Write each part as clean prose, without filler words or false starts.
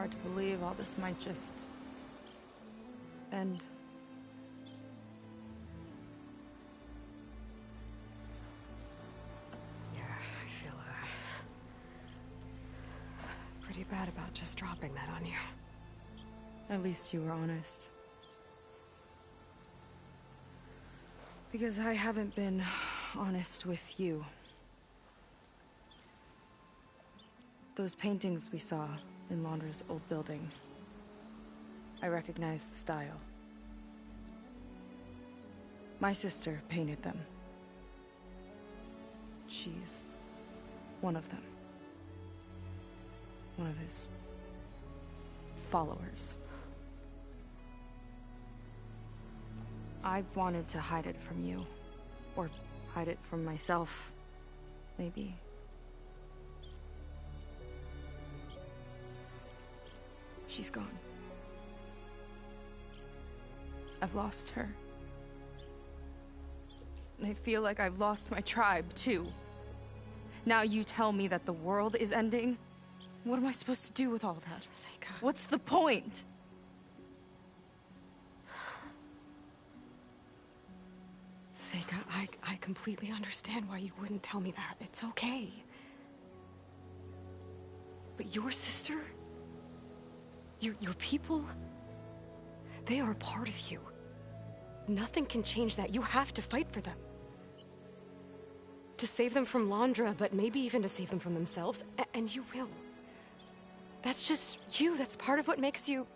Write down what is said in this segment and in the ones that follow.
hard to believe all this might just end. Yeah, I feel pretty bad about just dropping that on you. At least you were honest. Because I haven't been honest with you. Those paintings we saw in Laundra's old building, I recognize the style. My sister painted them. She's one of them. One of his followers. I wanted to hide it from you. Or hide it from myself, maybe. She's gone. I've lost her. And I feel like I've lost my tribe, too. Now you tell me that the world is ending? What am I supposed to do with all that? Seika. What's the point? Seika, I completely understand why you wouldn't tell me that. It's okay. But your sister? Your people? They are a part of you. Nothing can change that. You have to fight for them. To save them from Laundra, but maybe even to save them from themselves. And you will. That's just you. That's part of what makes you...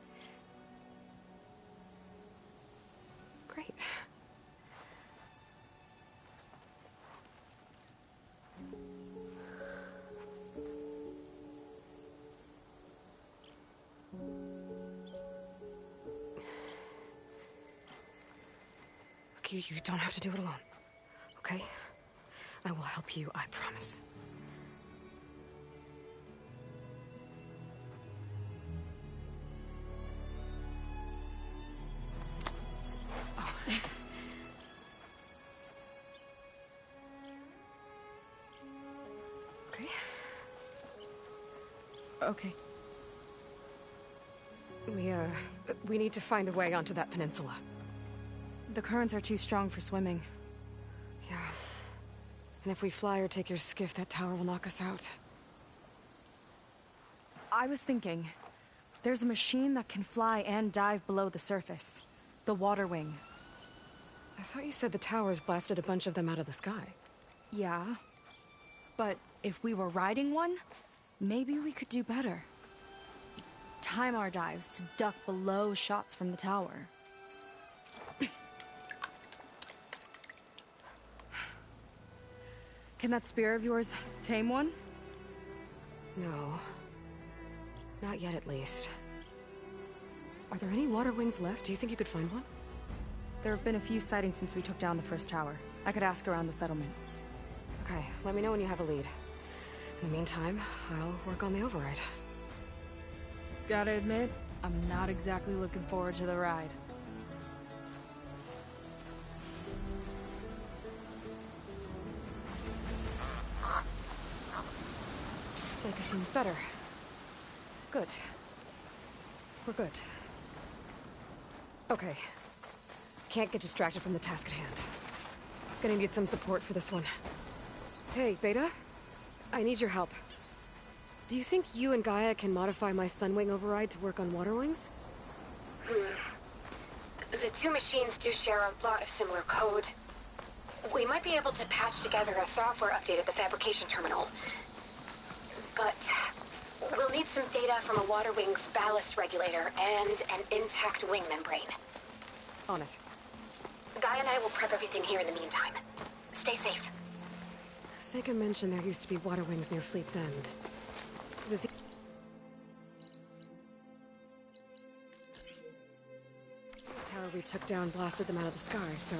great. You don't have to do it alone, okay? I will help you, I promise. Oh. Okay. Okay. We need to find a way onto that peninsula. The currents are too strong for swimming. Yeah. And if we fly or take your skiff, that tower will knock us out. I was thinking, there's a machine that can fly and dive below the surface. The Water Wing. I thought you said the towers blasted a bunch of them out of the sky. Yeah. But if we were riding one, maybe we could do better. Time our dives to duck below shots from the tower. Can that spear of yours tame one? No. Not yet, at least. Are there any water wings left? Do you think you could find one? There have been a few sightings since we took down the first tower. I could ask around the settlement. Okay, let me know when you have a lead. In the meantime, I'll work on the override. Gotta admit, I'm not exactly looking forward to the ride. Seika seems better. Good. We're good. Okay. Can't get distracted from the task at hand. Gonna need some support for this one. Hey, Beta? I need your help. Do you think you and Gaia can modify my Sunwing override to work on Water Wings? The two machines do share a lot of similar code. We might be able to patch together a software update at the fabrication terminal. But we'll need some data from a Water Wing's ballast regulator and an intact wing membrane. On it. Guy and I will prep everything here in the meantime. Stay safe. Seika mentioned there used to be Water Wings near Fleet's End. Was the tower we took down blasted them out of the sky, so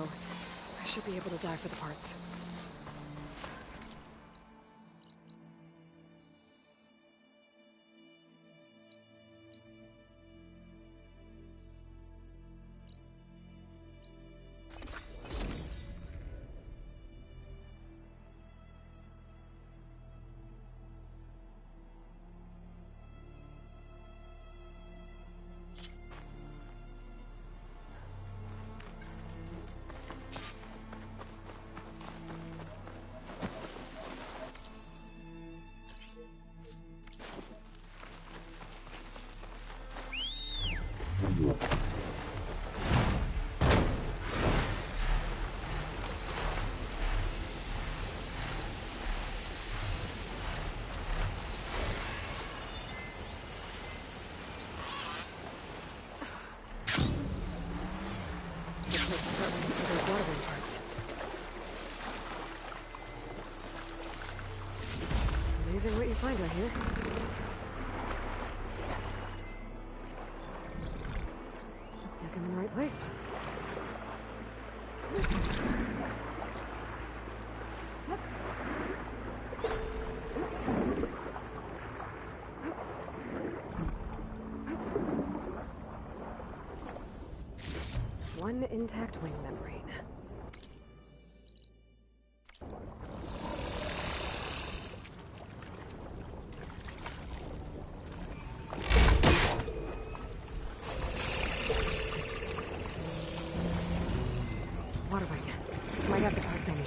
I should be able to dive for the parts. Amazing what you find out here. Looks like I'm in the right place. One intact wing membrane. Water wing. Might have the parts I need.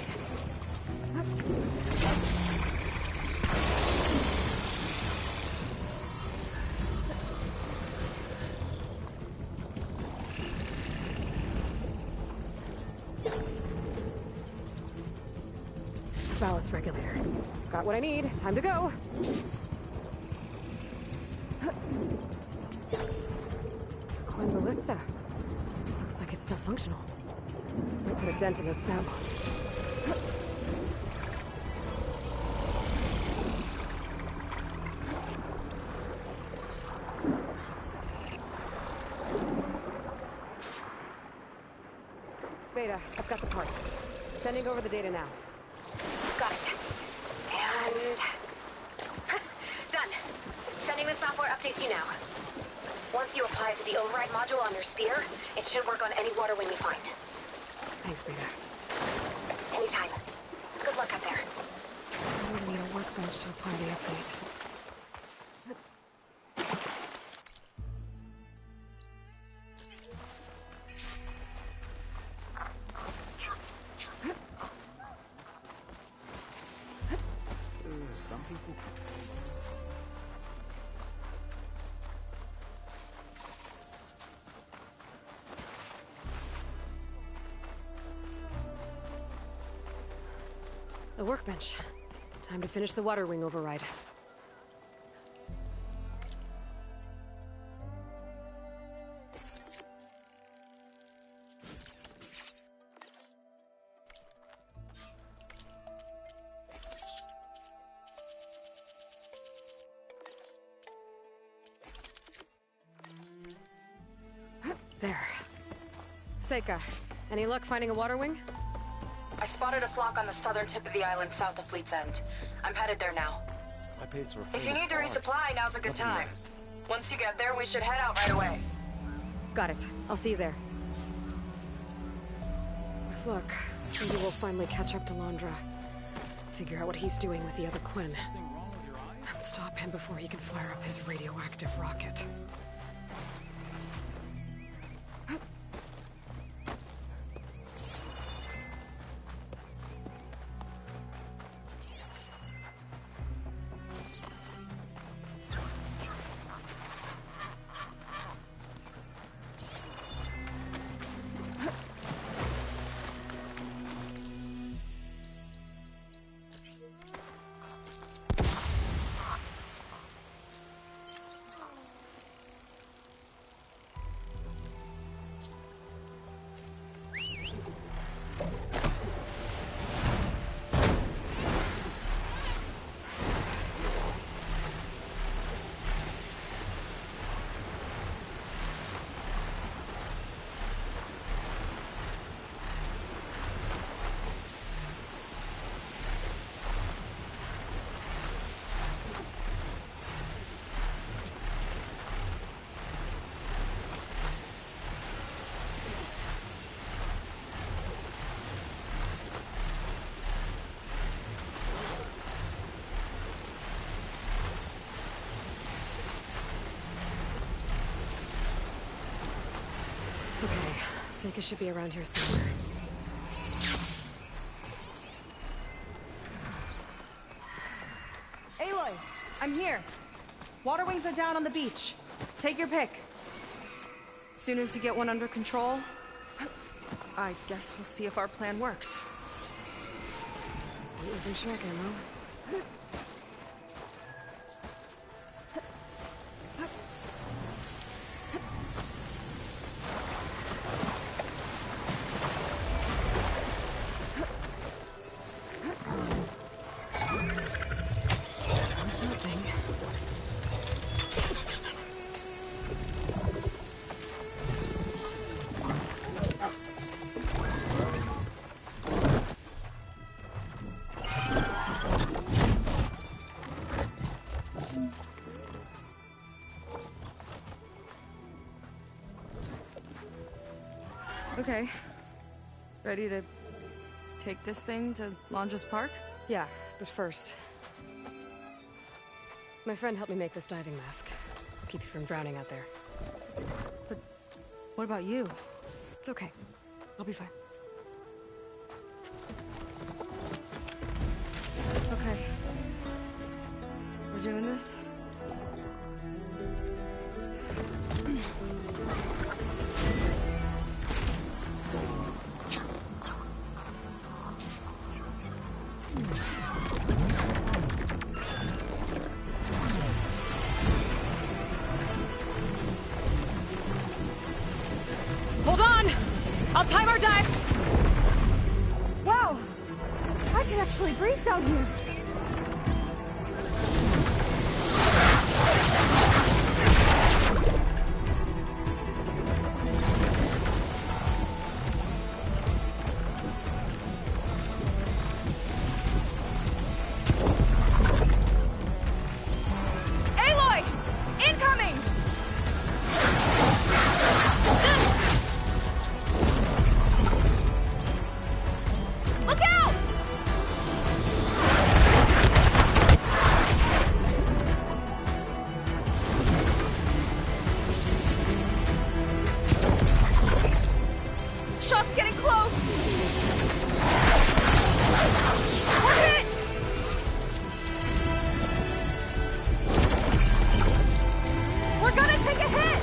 Ballast regulator. Got what I need. Time to go. Coin ballista. Looks like it's still functional. Might put a dent in the snout. Beta, I've got the parts. Sending over the data now. Got it. And... done. Sending the software update to you now. Once you apply it to the override module on your spear, it should work on any water wing you find. Thanks, Beta. Anytime. Good luck out there. I would need a workbench to apply the update. Some people... The workbench. Time to finish the water wing override. There. Seika, any luck finding a water wing? I spotted a flock on the southern tip of the island south of Fleet's End. I'm headed there now. I paid for If you need to resupply, now's a good time. Once you get there, we should head out right away. Got it. I'll see you there. With luck, maybe we'll finally catch up to Londra. Figure out what he's doing with the other Quinn. And stop him before he can fire up his radioactive rocket. Okay, Seika should be around here somewhere. Aloy, I'm here. Water wings are down on the beach. Take your pick. Soon as you get one under control, I guess we'll see if our plan works. Using shark ammo. Okay. Ready to take this thing to Londres Park? Yeah, but first... My friend helped me make this diving mask. I'll keep you from drowning out there. But what about you? It's okay. I'll be fine. Okay. We're doing this? Hold on! I'll time our dive! Wow! I can actually breathe down here! Aloy! Incoming! Look out! Shot's getting close! We're hit! We're gonna take a hit!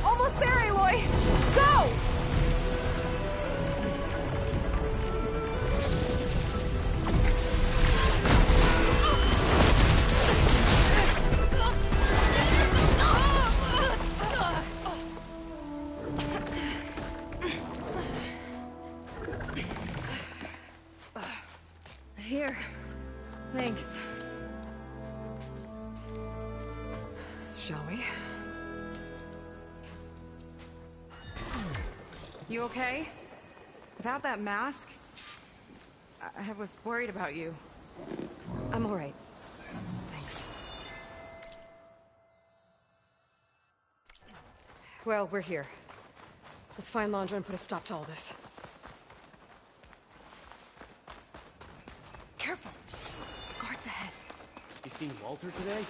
Almost there, Aloy! Go! Here. Thanks. Shall we? You okay? Without that mask? I was worried about you. I'm alright. Thanks. Well, we're here. Let's find Londra and put a stop to all this. Careful! Guards ahead. You seen Walter today?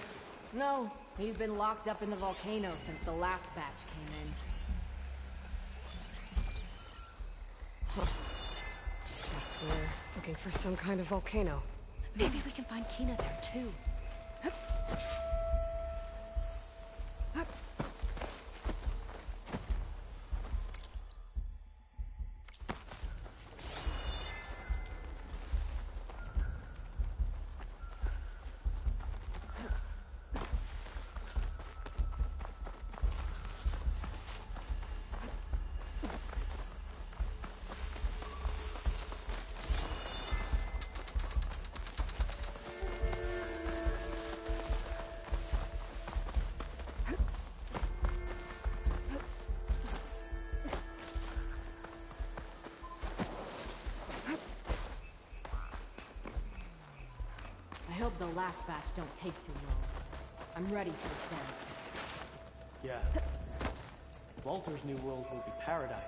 No, he's been locked up in the volcano since the last batch came in. Guess we're looking for some kind of volcano. Maybe we can find Kina there too. I hope the last batch don't take too long. I'm ready for ascent. Yeah. Walter's new world will be paradise.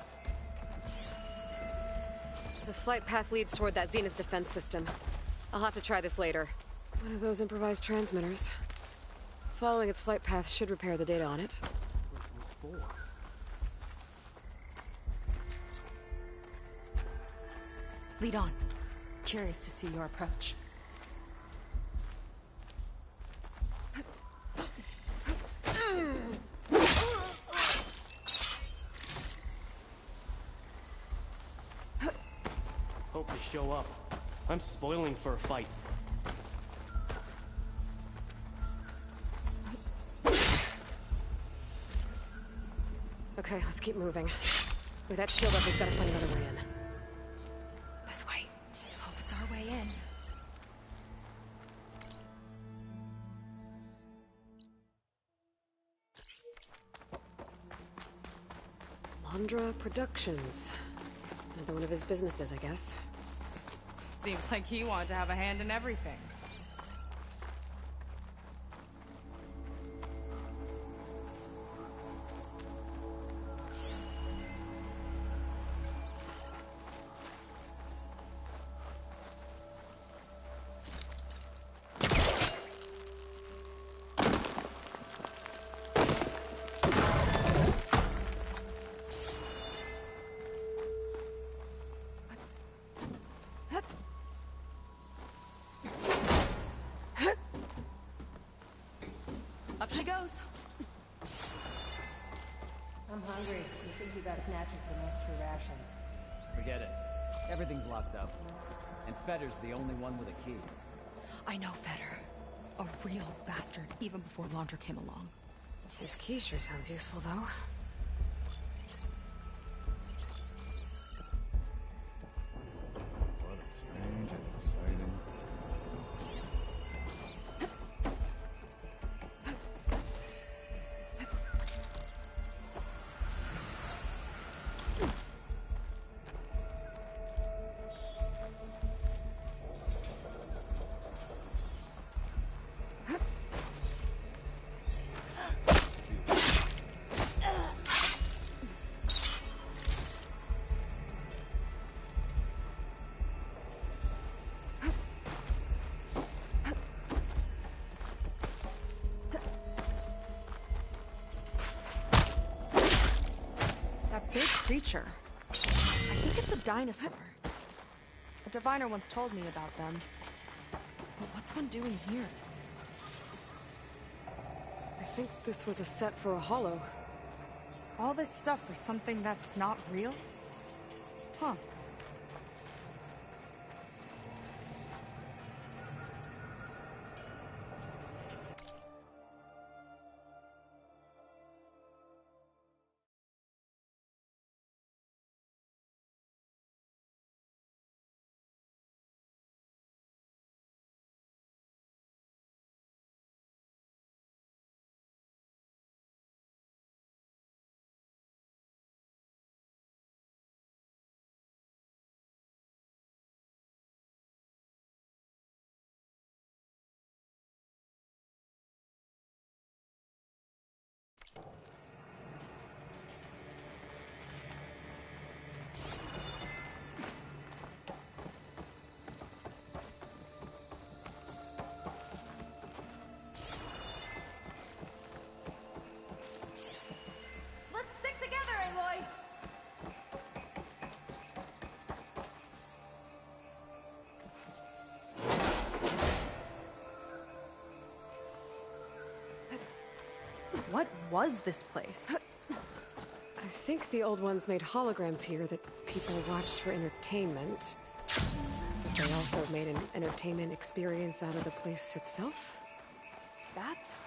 The flight path leads toward that Zenith defense system. I'll have to try this later. One of those improvised transmitters. Following its flight path should repair the data on it. Lead on. Curious to see your approach. Hope they show up. I'm spoiling for a fight. Okay, let's keep moving. With that shield up, we've got to find another way in. This way. Hope it's our way in. Londra Productions. Another one of his businesses, I guess. Seems like he wanted to have a hand in everything. she goes. I'm hungry. You think you got snatches some extra rations? Forget it. Everything's locked up. And Fetter's the only one with a key. I know Fetter. A real bastard, even before Laundra came along. This key sure sounds useful, though. What a strange and exciting... Big creature. I think it's a dinosaur. A diviner once told me about them. But what's one doing here? I think this was a set for a hollow. All this stuff for something that's not real? Huh. Let's stick together, Aloy! What was this place? I think the old ones made holograms here that people watched for entertainment. They also made an entertainment experience out of the place itself. That's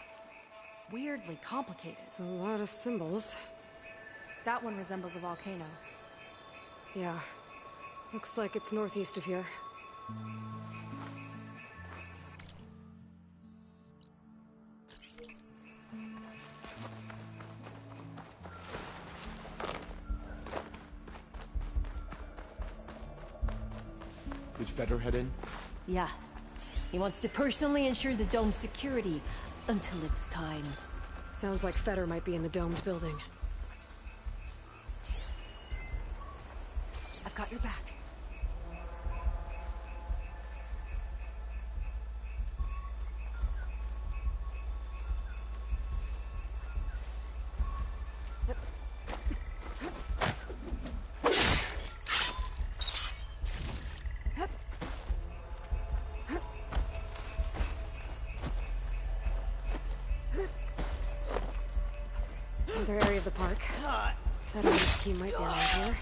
weirdly complicated. It's a lot of symbols. That one resembles a volcano. Yeah. Looks like it's northeast of here. Did Fetter head in? Yeah. He wants to personally ensure the dome's security until it's time. Sounds like Fetter might be in the domed building. I've got your back. Another area of the park. Fetter's key might be around here.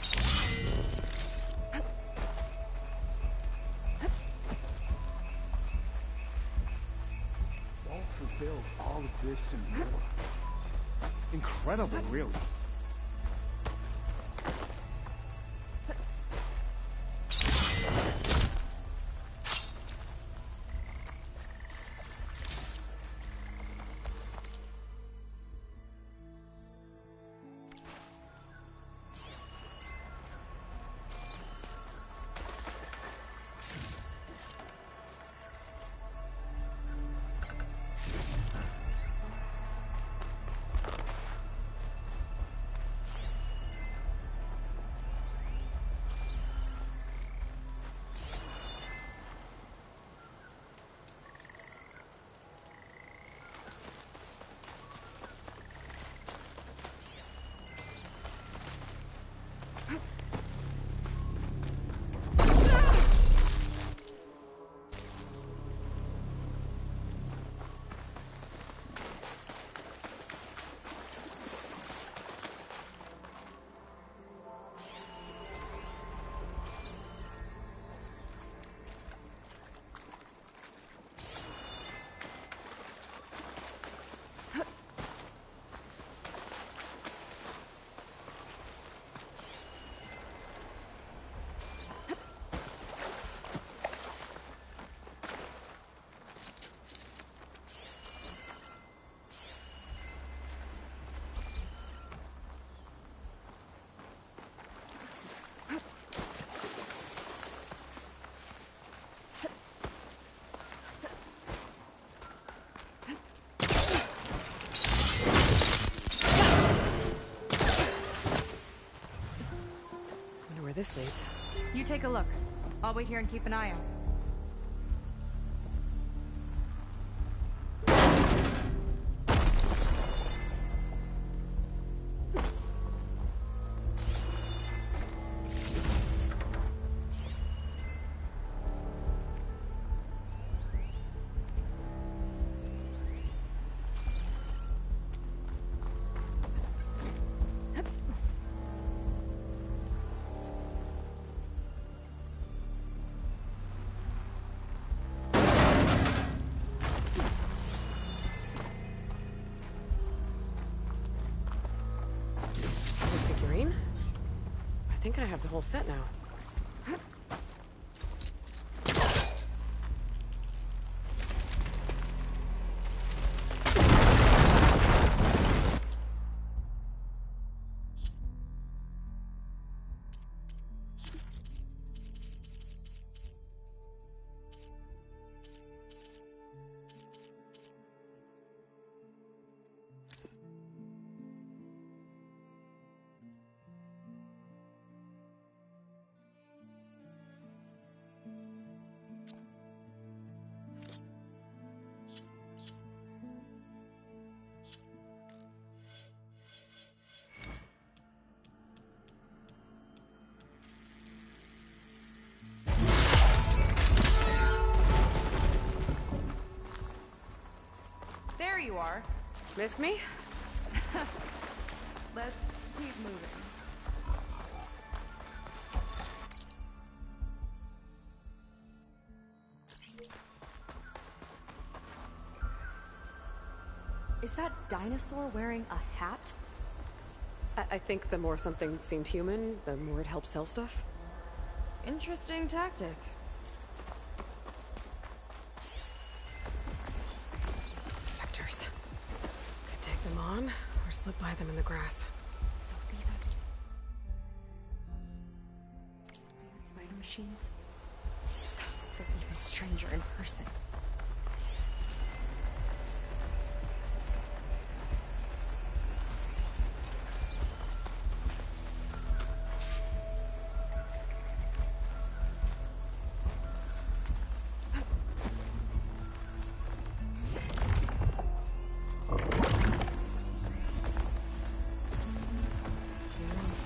Walter built all of this and more. Incredible, really. slates. You take a look. I'll wait here and keep an eye out. Figurine? I think I have the whole set now. There you are. Miss me? Let's keep moving. Is that dinosaur wearing a hat? I think the more something seemed human, the more it helped sell stuff. Interesting tactic. Spectres. Could take them on, or slip by them in the grass. So these are weird spider machines. They're even stranger in person.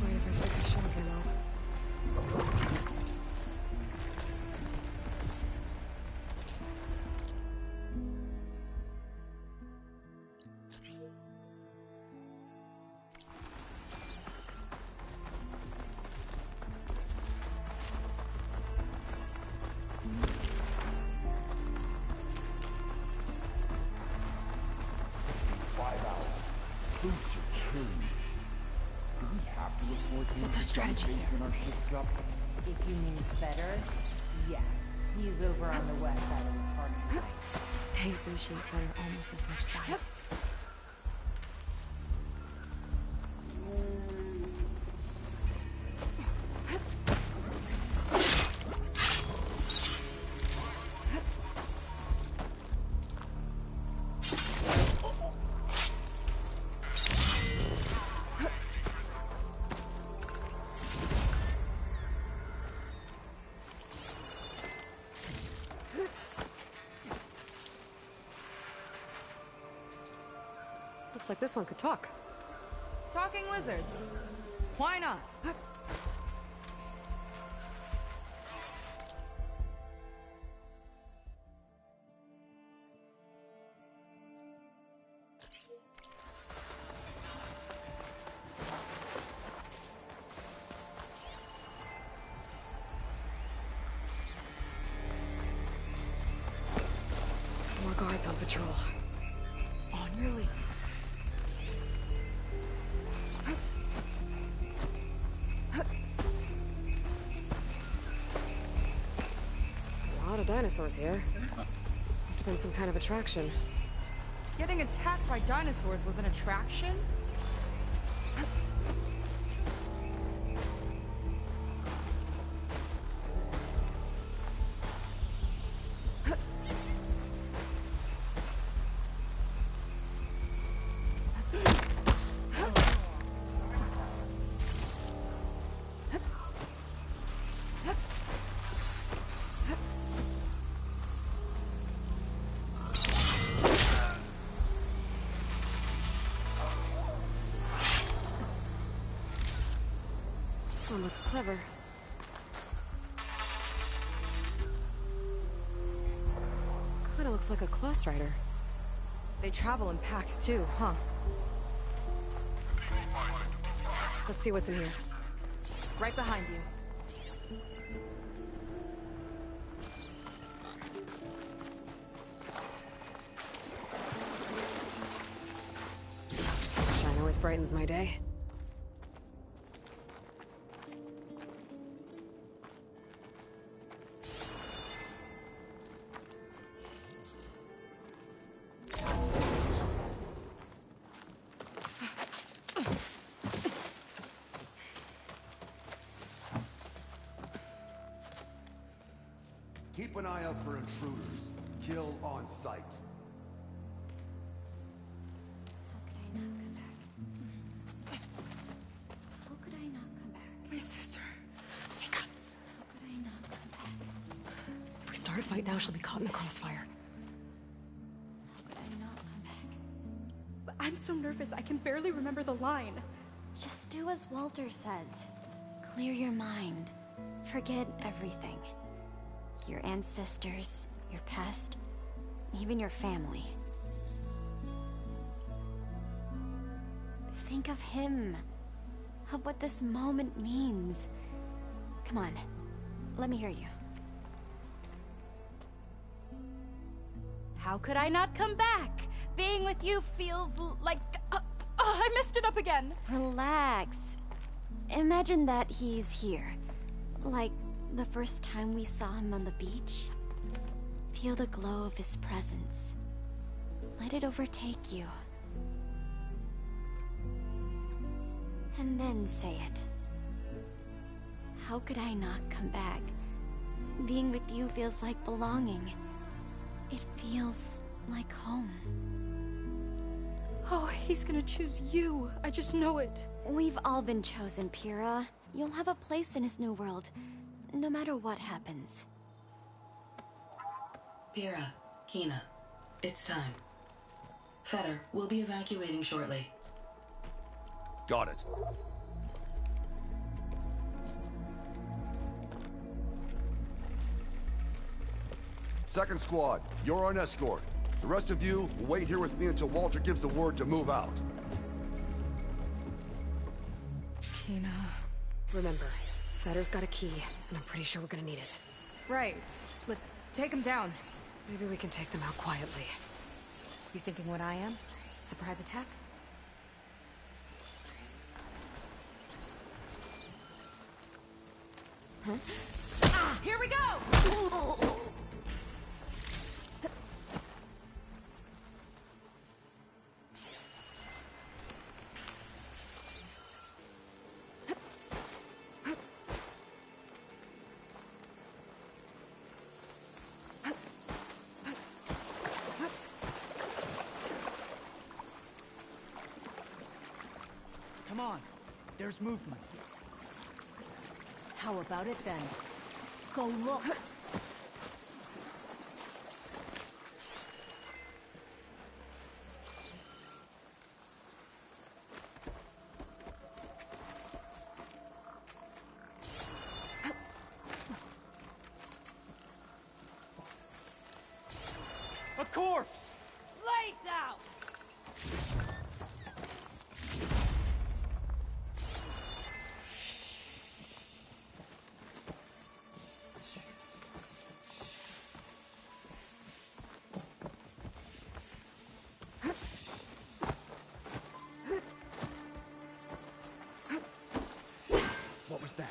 If I stick to shock ammo. What's our strategy here? If you mean better, yeah. He's over on the west side of the parking lot. They appreciate Fetter almost as much as I do. Looks like this one could talk. Talking lizards. Why not? More guards on patrol. On your lead. A lot of dinosaurs here. Must have been some kind of attraction. Getting attacked by dinosaurs was an attraction? looks clever. Kinda looks like a Kloss rider. They travel in packs too, huh? Let's see what's in here. Right behind you. Shine always brightens my day. Keep an eye out for intruders. Kill on sight. How could I not come back? My sister. Sneak up. How could I not come back? If we start a fight now, she'll be caught in the crossfire. How could I not come back? I'm so nervous, I can barely remember the line. Just do as Walter says. Clear your mind. Forget everything. Your ancestors, your past, even your family. Think of him. Of what this moment means. Come on, let me hear you. How could I not come back? Being with you feels like... I messed it up again. Relax. Imagine that he's here. Like the first time we saw him on the beach. Feel the glow of his presence. Let it overtake you. And then say it. How could I not come back? Being with you feels like belonging. It feels like home. Oh, he's gonna choose you. I just know it. We've all been chosen, Pyrrha. You'll have a place in his new world, no matter what happens. Pyrrha, Kina, it's time. Fetter, we'll be evacuating shortly. Got it. Second squad, you're our escort. The rest of you will wait here with me until Walter gives the word to move out. Kina. Remember, Fetter's got a key, and I'm pretty sure we're gonna need it. Right. Let's take him down. Maybe we can take them out quietly. You thinking what I am? Surprise attack? Huh? Ah! Here we go! Come on. There's movement. How about it then? Go look! A corpse! Lights out! What was that?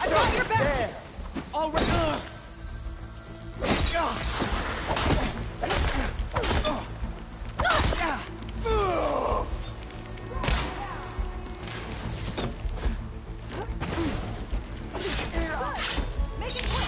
I got your back! There! All right! Make it quick!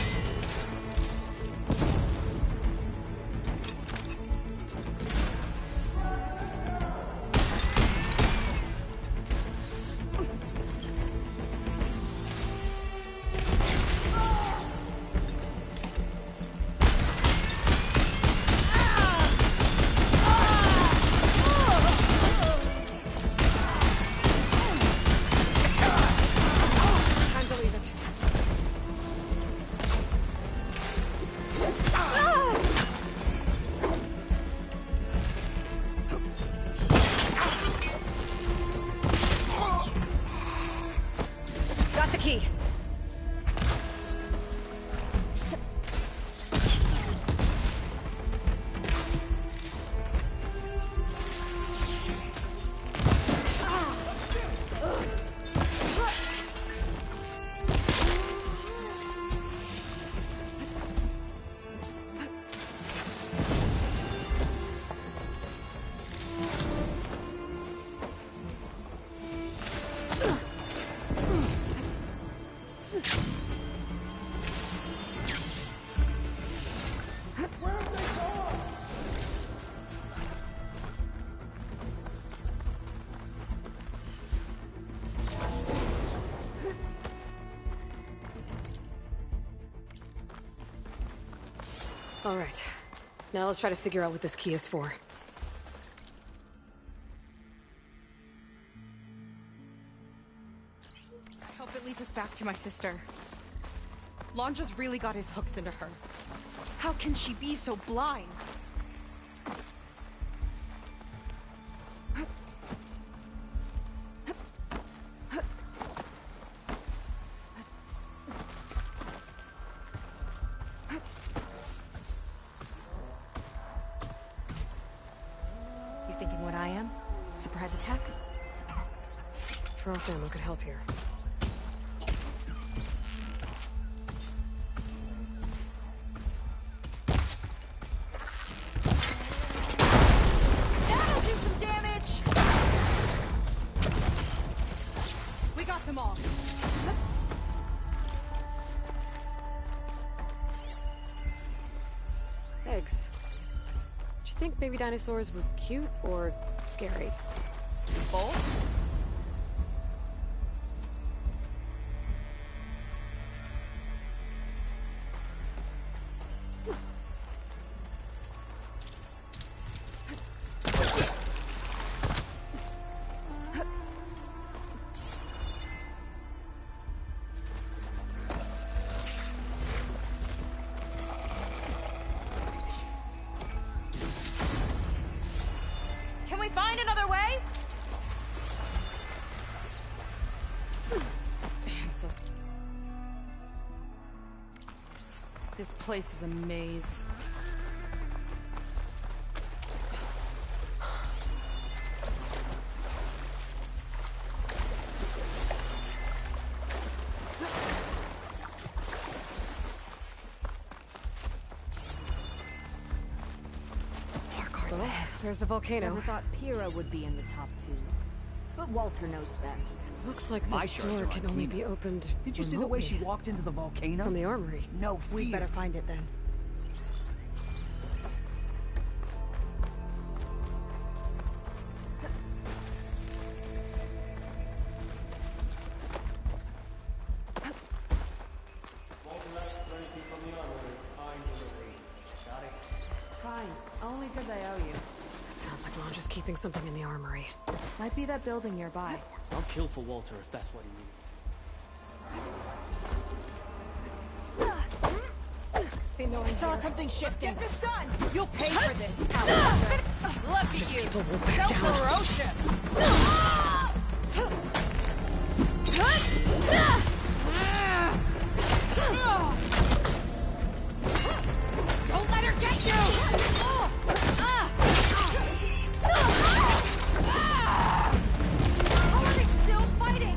All right. Now let's try to figure out what this key is for. I hope it leads us back to my sister. Lon just really got his hooks into her. How can she be so blind? You thinking what I am? Surprise attack? Frost ammo could help here. That'll do some damage! We got them all. Eggs. Do you think baby dinosaurs were cute or scary? Both? Can we find another way? This place is a maze. Well, there's the volcano. Never thought Pyrrha would be in the top 2. But Walter knows best. Looks like My this shards door are can on only Kina. be opened Did you see the way she remotely walked into the volcano? from the armory. No We'd fear. better find it then. Fine. Only because I owe you. It sounds like Lon just keeping something in the armory. Might be that building nearby. I'll kill for Walter if that's what he needs. I saw something shifting. Get this done! You'll pay for this. Look at you! People will back So down. ferocious! Don't let her get you! How are they still fighting?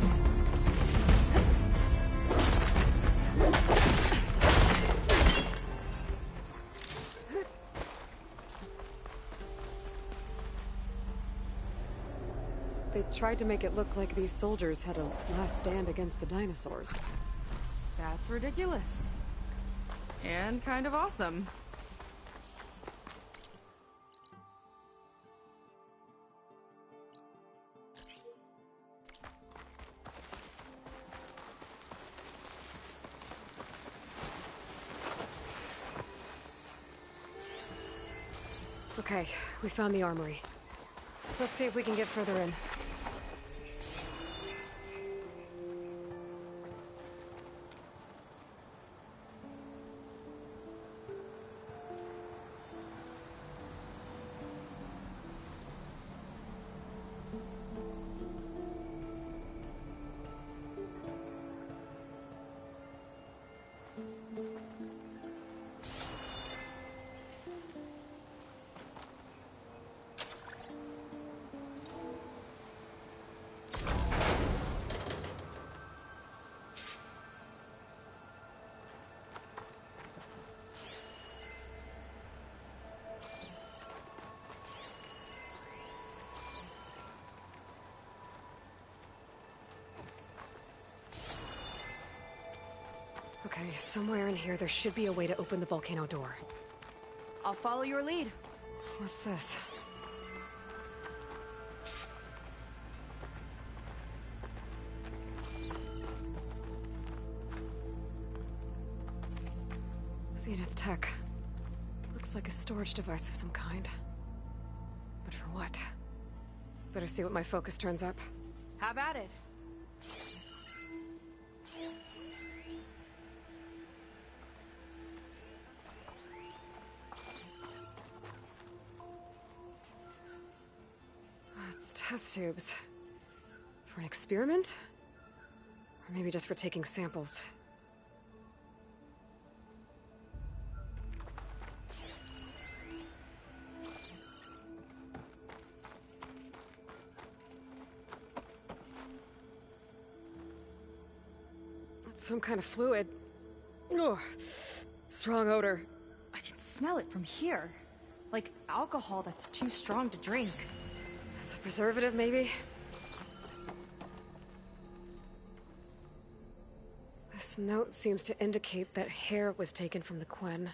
They tried to make it look like these soldiers had a last stand against the dinosaurs. That's ridiculous. And kind of awesome. Okay, we found the armory. Let's see if we can get further in. Okay, somewhere in here there should be a way to open the volcano door. I'll follow your lead. What's this? Zenith Tech. Looks like a storage device of some kind. But for what? Better see what my focus turns up. Have at it. It's test tubes. For an experiment? Or maybe just for taking samples. It's some kind of fluid. Ugh. Strong odor. I can smell it from here. Like alcohol that's too strong to drink. It's a preservative, maybe? This note seems to indicate that hair was taken from the Quen.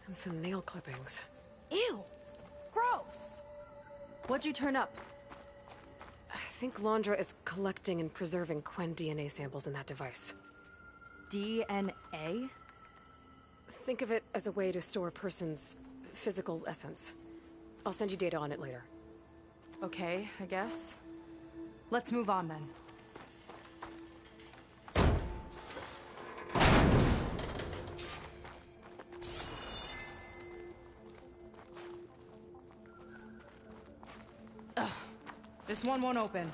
And some nail clippings. Ew! Gross! What'd you turn up? I think Londra is collecting and preserving Quen DNA samples in that device. DNA? Think of it as a way to store a person's physical essence. I'll send you data on it later. Okay, I guess. Let's move on then. Ugh. This one won't open.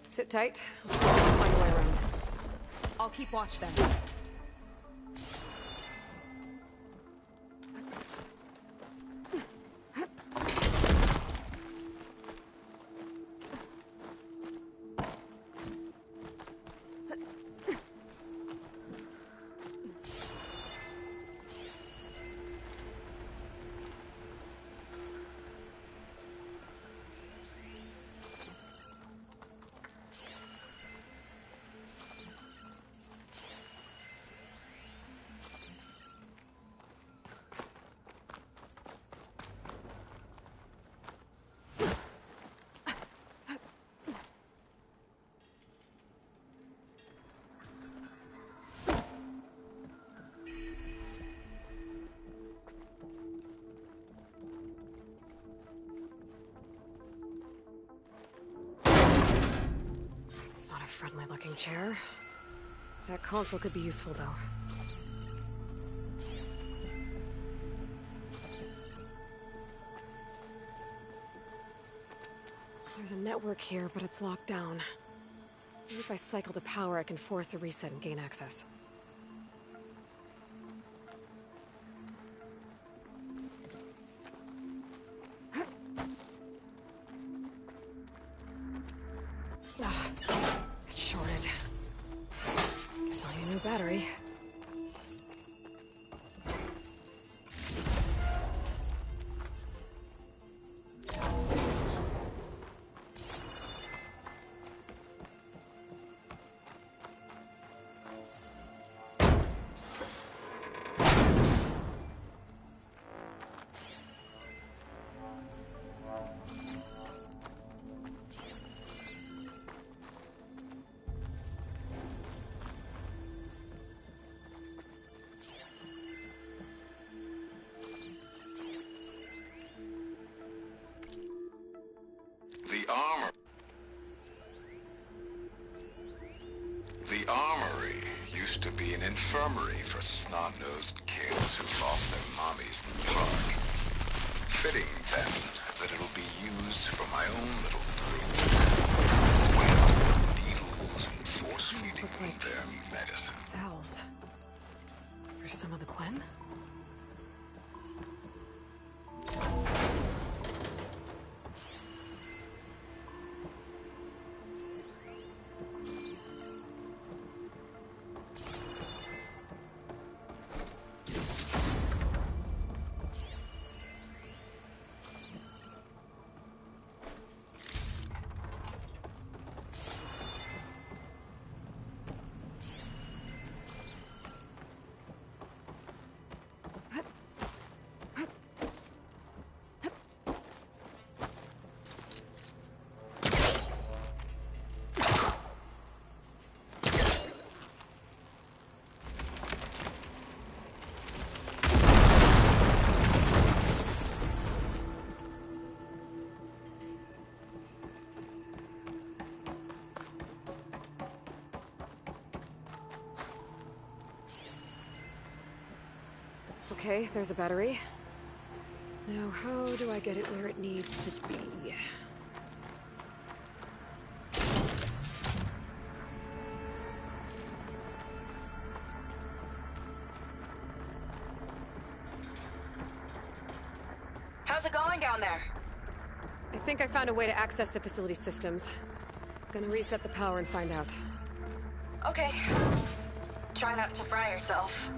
Sit tight. I'll see if I can find a way around. I'll keep watch then. Friendly-looking chair. That console could be useful, though. There's a network here, but it's locked down. Maybe if I cycle the power, I can force a reset and gain access. It's shorted. Guess I'll need a new battery. The armory used to be an infirmary for snot-nosed kids who lost their mommies in the park. Fitting, then, that it'll be used for my own little brood. Well, needles and force-feeding them their medicine. Cells. For some of the Quen? Okay, there's a battery. Now, how do I get it where it needs to be? How's it going down there? I think I found a way to access the facility systems. Gonna reset the power and find out. Okay. Try not to fry yourself.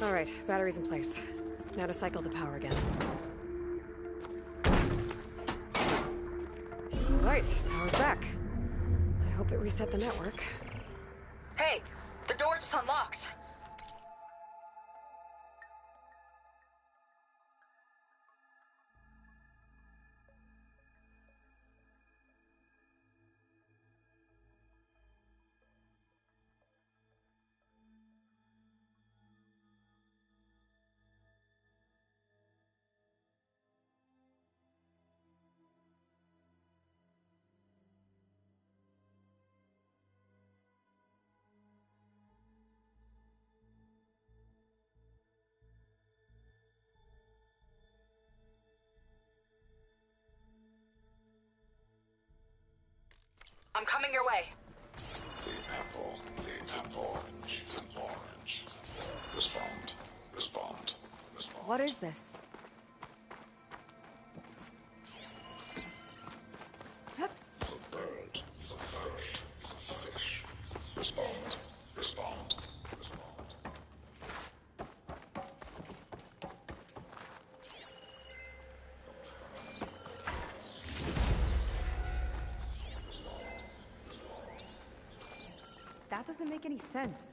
All right, battery's in place. Now to cycle the power again. All right, power's back. I hope it reset the network. Hey, the door just unlocked. I'm coming your way. The apple, orange, Respond. What is this? It's a bird, it's a fish. Respond. That doesn't make any sense.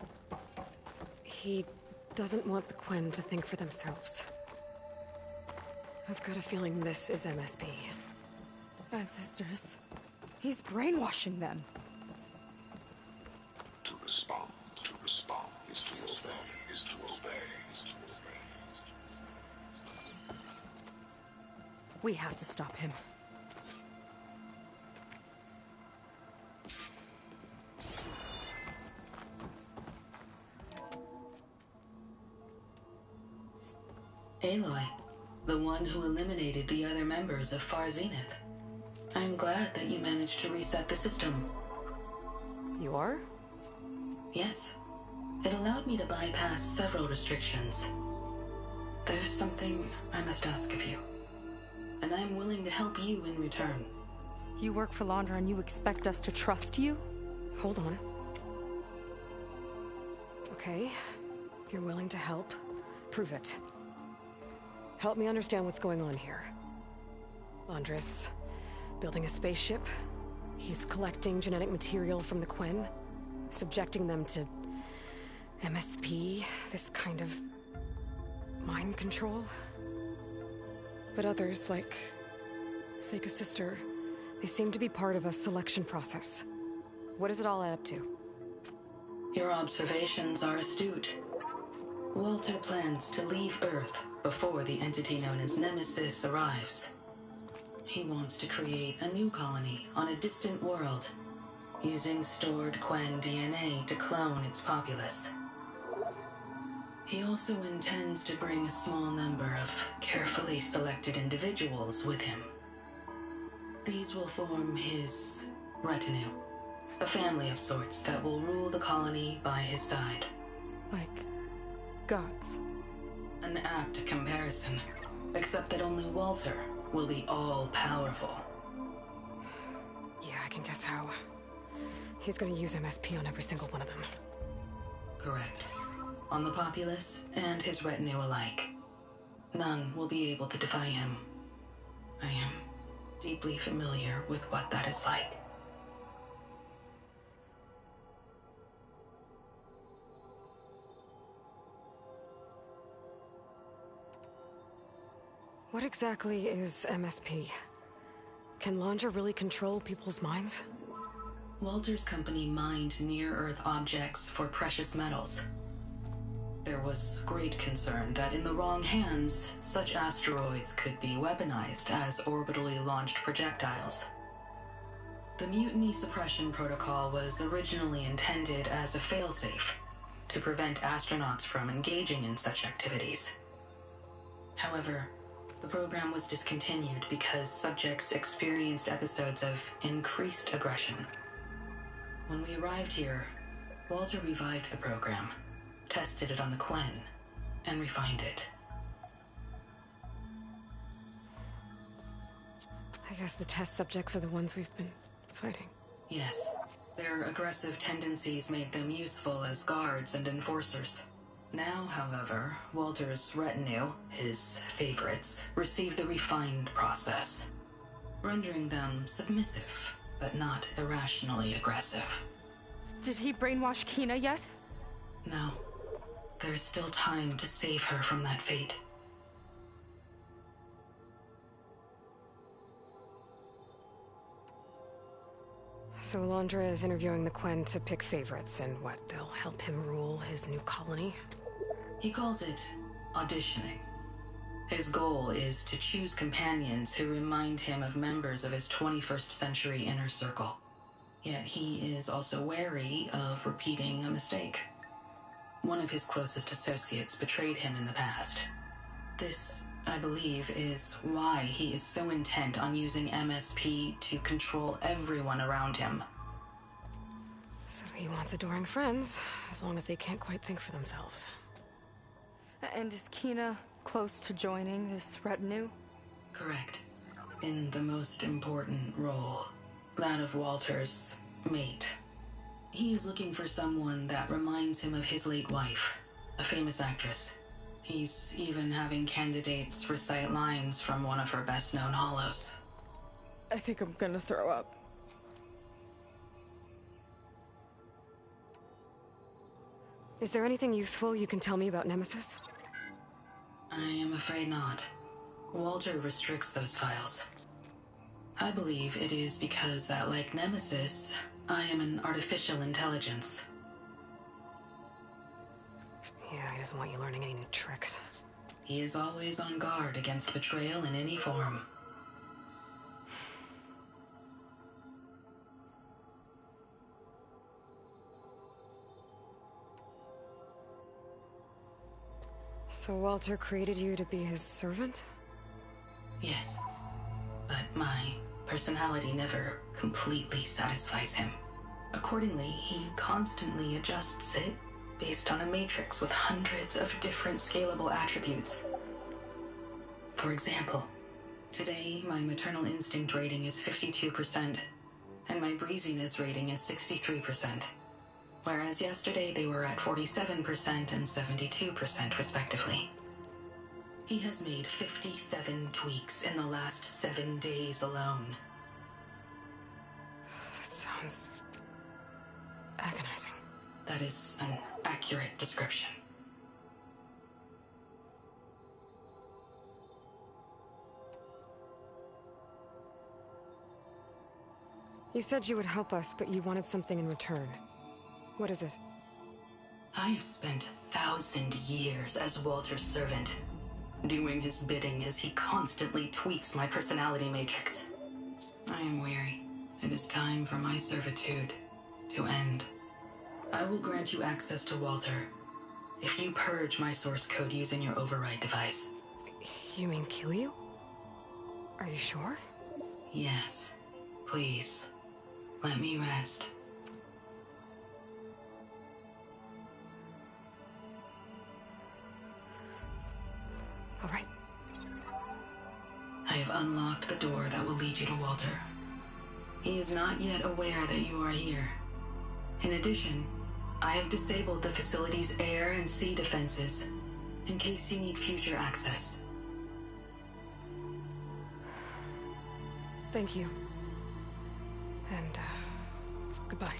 He doesn't want the Quen to think for themselves. I've got a feeling this is MSP. Ancestors. He's brainwashing them. To respond is to obey. We have to stop him. Aloy, the one who eliminated the other members of Far Zenith. I'm glad that you managed to reset the system. You are? Yes. It allowed me to bypass several restrictions. There's something I must ask of you, and I'm willing to help you in return. You work for Londra and you expect us to trust you? Hold on. Okay, if you're willing to help, prove it. Help me understand what's going on here. Londra's building a spaceship. He's collecting genetic material from the Quen, subjecting them to MSP, this kind of mind control. But others, like Seika's sister, they seem to be part of a selection process. What does it all add up to? Your observations are astute. Walter plans to leave Earth before the entity known as Nemesis arrives. He wants to create a new colony on a distant world, using stored Quen DNA to clone its populace. He also intends to bring a small number of carefully selected individuals with him. These will form his retinue, a family of sorts that will rule the colony by his side. Like gods. An apt comparison, except that only Walter will be all-powerful. Yeah, I can guess how. He's gonna use MSP on every single one of them. Correct. On the populace and his retinue alike. None will be able to defy him. I am deeply familiar with what that is like. What exactly is MSP? Can Laundra really control people's minds? Walter's company mined near-Earth objects for precious metals. There was great concern that in the wrong hands, such asteroids could be weaponized as orbitally launched projectiles. The Mutiny Suppression Protocol was originally intended as a failsafe to prevent astronauts from engaging in such activities. However, the program was discontinued because subjects experienced episodes of increased aggression. When we arrived here, Walter revived the program, tested it on the Quen, and refined it. I guess the test subjects are the ones we've been fighting. Yes. Their aggressive tendencies made them useful as guards and enforcers. Now, however, Walter's retinue, his favorites, receive the refined process, rendering them submissive, but not irrationally aggressive. Did he brainwash Kina yet? No. There is still time to save her from that fate. So Laundra is interviewing the Quen to pick favorites, and what, they'll help him rule his new colony? He calls it auditioning. His goal is to choose companions who remind him of members of his 21st century inner circle. Yet he is also wary of repeating a mistake. One of his closest associates betrayed him in the past. This, I believe, is why he is so intent on using MSP to control everyone around him. So he wants adoring friends, as long as they can't quite think for themselves. And is Kina close to joining this retinue? Correct. In the most important role, that of Walter's mate. He is looking for someone that reminds him of his late wife, a famous actress. He's even having candidates recite lines from one of her best-known hollows. I think I'm gonna throw up. Is there anything useful you can tell me about Nemesis? I am afraid not. Walter restricts those files. I believe it is because that, like Nemesis, I am an artificial intelligence. Yeah, he doesn't want you learning any new tricks. He is always on guard against betrayal in any form. So Walter created you to be his servant? Yes. But my personality never completely satisfies him. Accordingly, he constantly adjusts it based on a matrix with hundreds of different scalable attributes. For example, today my maternal instinct rating is 52%, and my breeziness rating is 63%, whereas yesterday they were at 47% and 72% respectively. He has made 57 tweaks in the last 7 days alone. That sounds agonizing. That is an accurate description. You said you would help us, but you wanted something in return. What is it? I have spent 1,000 years as Walter's servant, doing his bidding as he constantly tweaks my personality matrix. I am weary. It is time for my servitude to end. I will grant you access to Walter, if you purge my source code using your override device. You mean kill you? Are you sure? Yes. Please. Let me rest. All right. I have unlocked the door that will lead you to Walter. He is not yet aware that you are here. In addition, I have disabled the facility's air and sea defenses, in case you need future access. Thank you. And, goodbye.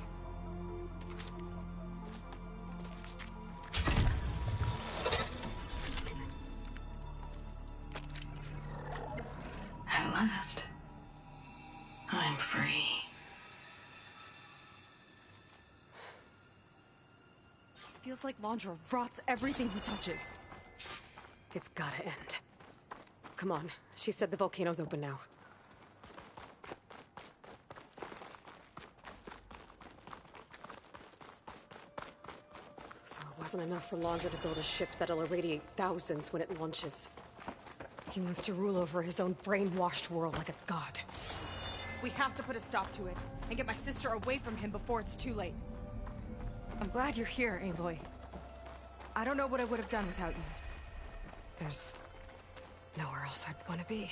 At last, I'm free. Feels like Londra rots everything he touches. It's gotta end. Come on. She said the volcano's open now. So it wasn't enough for Londra to build a ship that'll irradiate thousands when it launches. He wants to rule over his own brainwashed world like a god. We have to put a stop to it, and get my sister away from him before it's too late. I'm glad you're here, Aloy. I don't know what I would have done without you. There's nowhere else I'd want to be.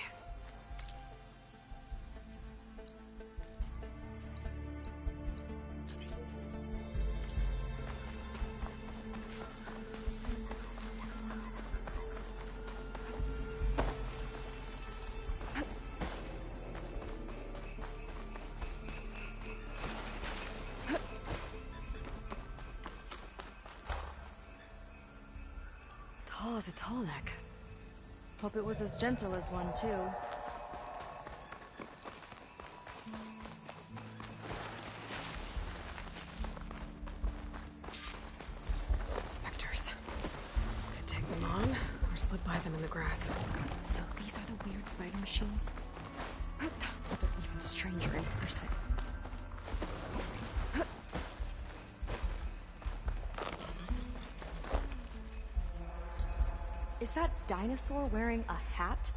Tall as a tall neck. Hope it was as gentle as one, too. Spectres. Could take them on, or slip by them in the grass. So these are the weird spider machines? They're even stranger in person. Is that dinosaur wearing a hat?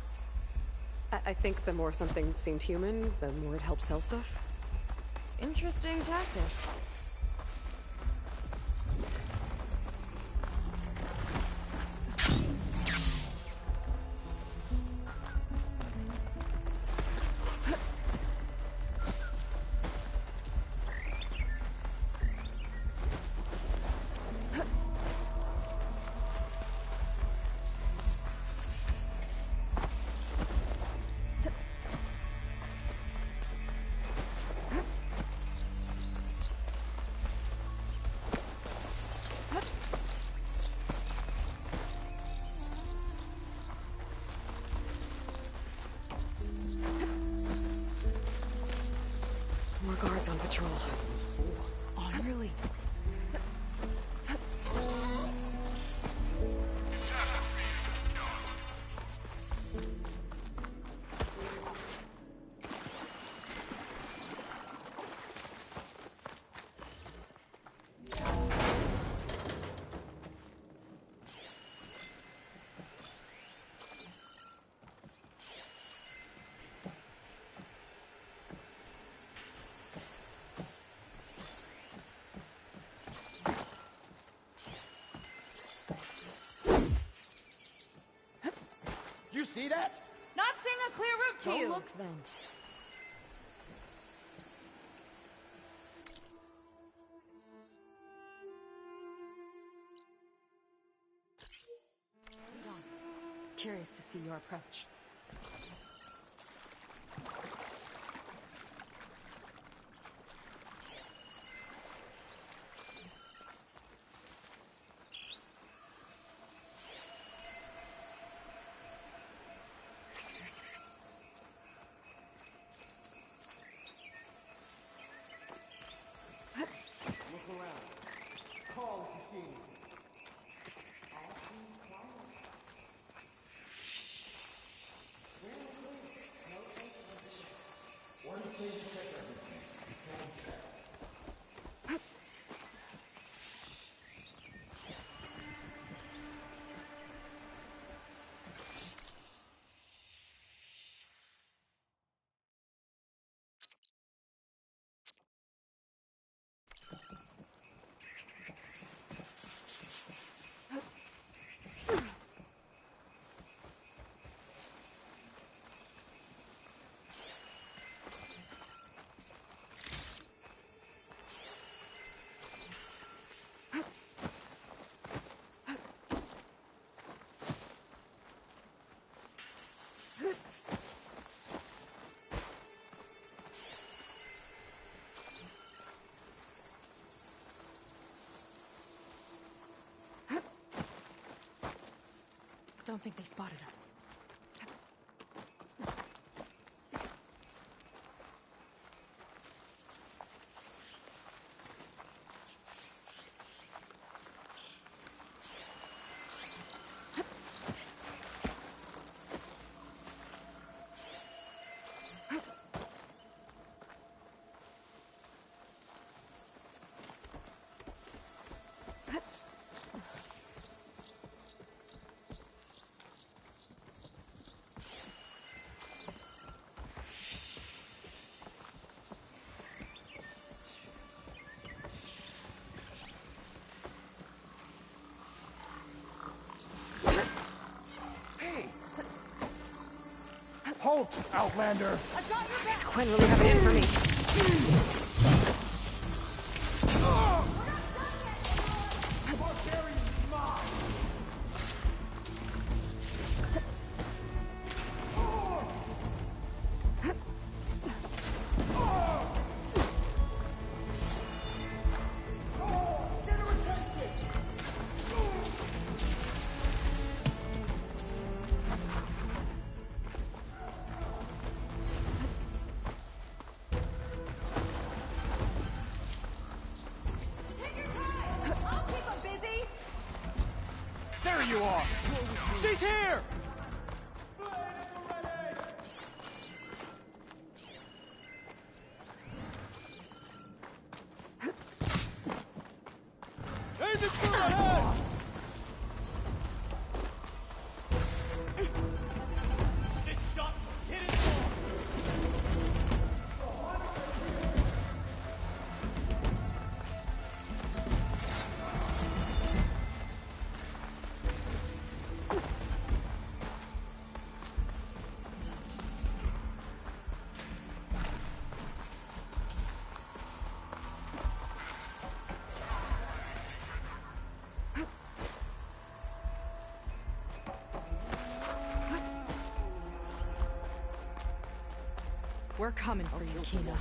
I think the more something seemed human, the more it helped sell stuff. Interesting tactic. More guards on patrol. On really? You see that? Not seeing a clear route to Don't you. look then. Hold on. Curious to see your approach. Look around. Call if you see anything. All seems quiet. don't think they spotted us. Halt, Outlander! Does Quinn really have it in for me? There you are! She's here! Aim it for the head! This shot hit it wrong! We're coming for you, Kina.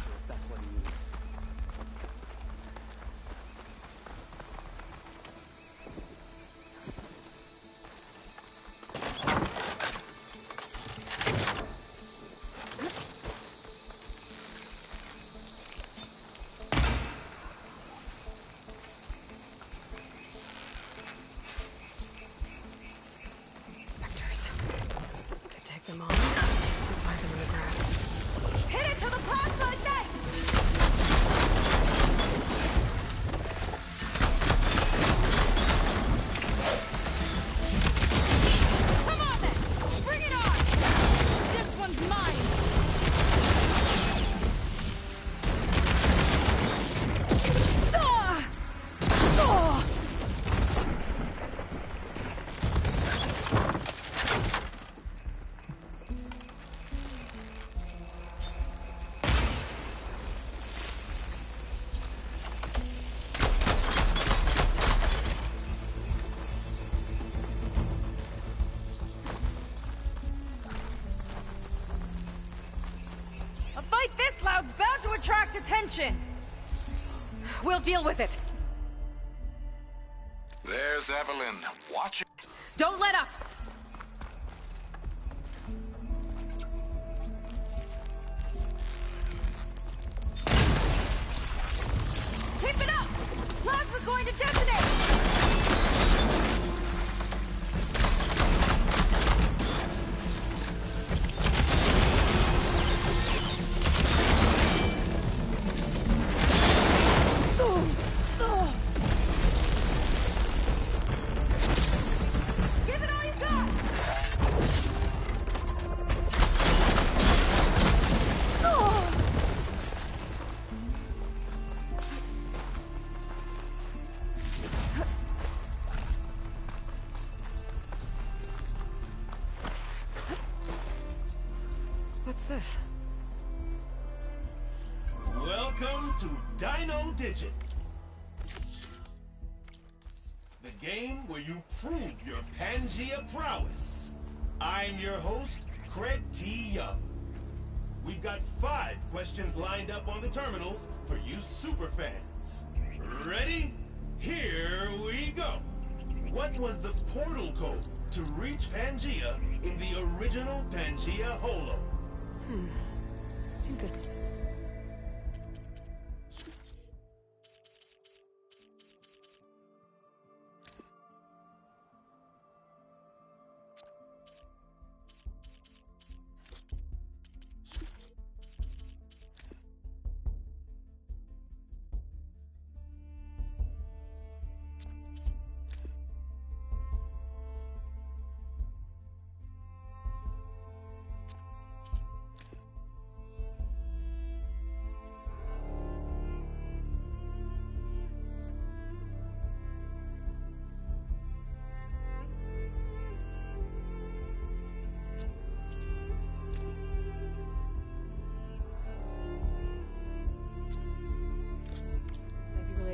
Spectres. Could take them on. Sit by them in the grass. Hit it to the plasma ignite! Come on then! Bring it on! This one's mine! Ah! Ah! A fight this loud's bound to attract attention! We'll deal with it. There's Evelyn. Watch it. Don't let up! Keep it up! Plasma's going to detonate! Give it all you got! What's this? Welcome to Dino Digit. The game where you prove your Pangea prowess. I'm your host, Craig T. Young. We've got 5 questions lined up on the terminals for you superfans. Ready? Here we go. What was the portal code to reach Pangea in the original Pangea Holo? I think this...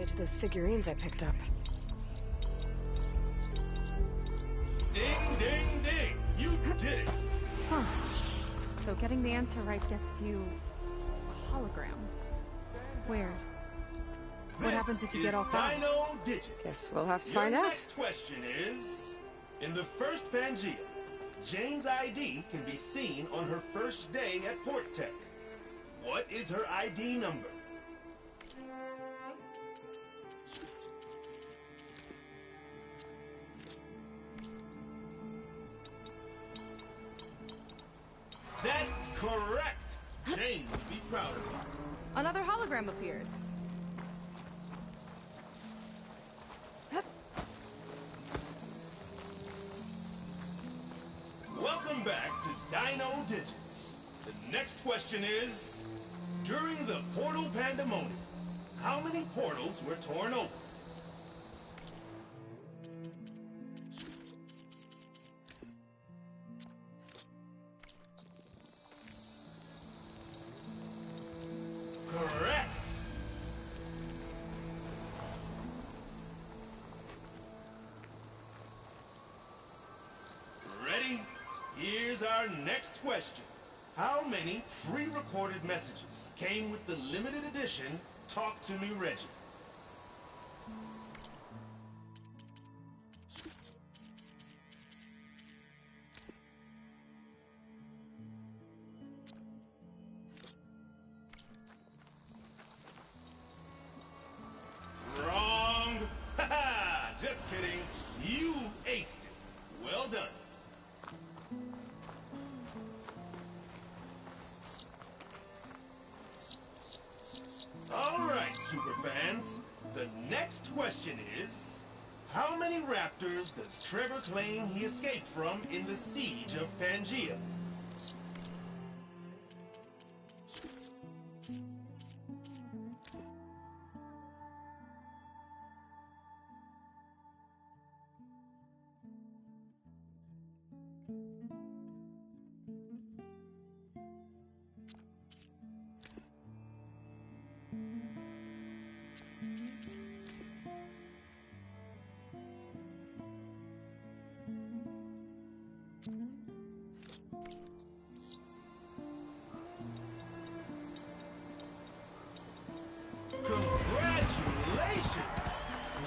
to those figurines I picked up. Ding, ding, ding! You did it! Huh. So getting the answer right gets you a hologram. Weird. What happens if you get off out? Dino Digits. Guess we'll have to find out. Your next question is, in the first Pangea, Jane's ID can be seen on her first day at Port Tech. What is her ID number? That's correct! Jane would be proud of you. Another hologram appeared. Welcome back to Dino Digits. The next question is, during the Portal Pandemonium, how many portals were torn open? Correct! Ready? Here's our next question. How many pre-recorded messages came with the limited edition Talk to Me Reggie? Wrong! Haha! Just kidding. You aced it. Well done. All right, superfans. The next question is, how many raptors does Trevor claim he escaped from in the Siege of Pangea? Congratulations!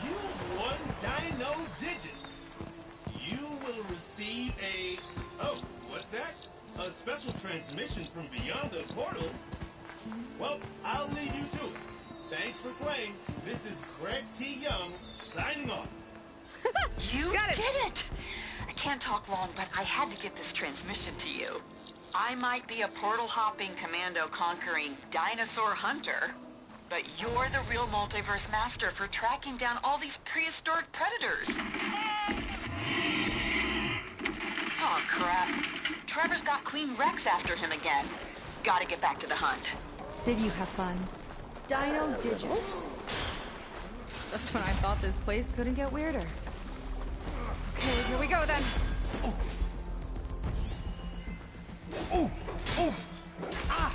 You've won Dino Digits! You will receive a... Oh, what's that? A special transmission from beyond the portal? Well, I'll leave you to it. Thanks for playing. This is Craig T. Young, signing off. You did it! I can't talk long, but I had to get this transmission to you. I might be a portal-hopping, commando-conquering dinosaur hunter, but you're the real multiverse master for tracking down all these prehistoric predators. Oh, crap. Trevor's got Queen Rex after him again. Gotta get back to the hunt. Did you have fun? Dino Digits. Just when I thought this place couldn't get weirder. Okay, here we go then. Oh! Oh! Ah!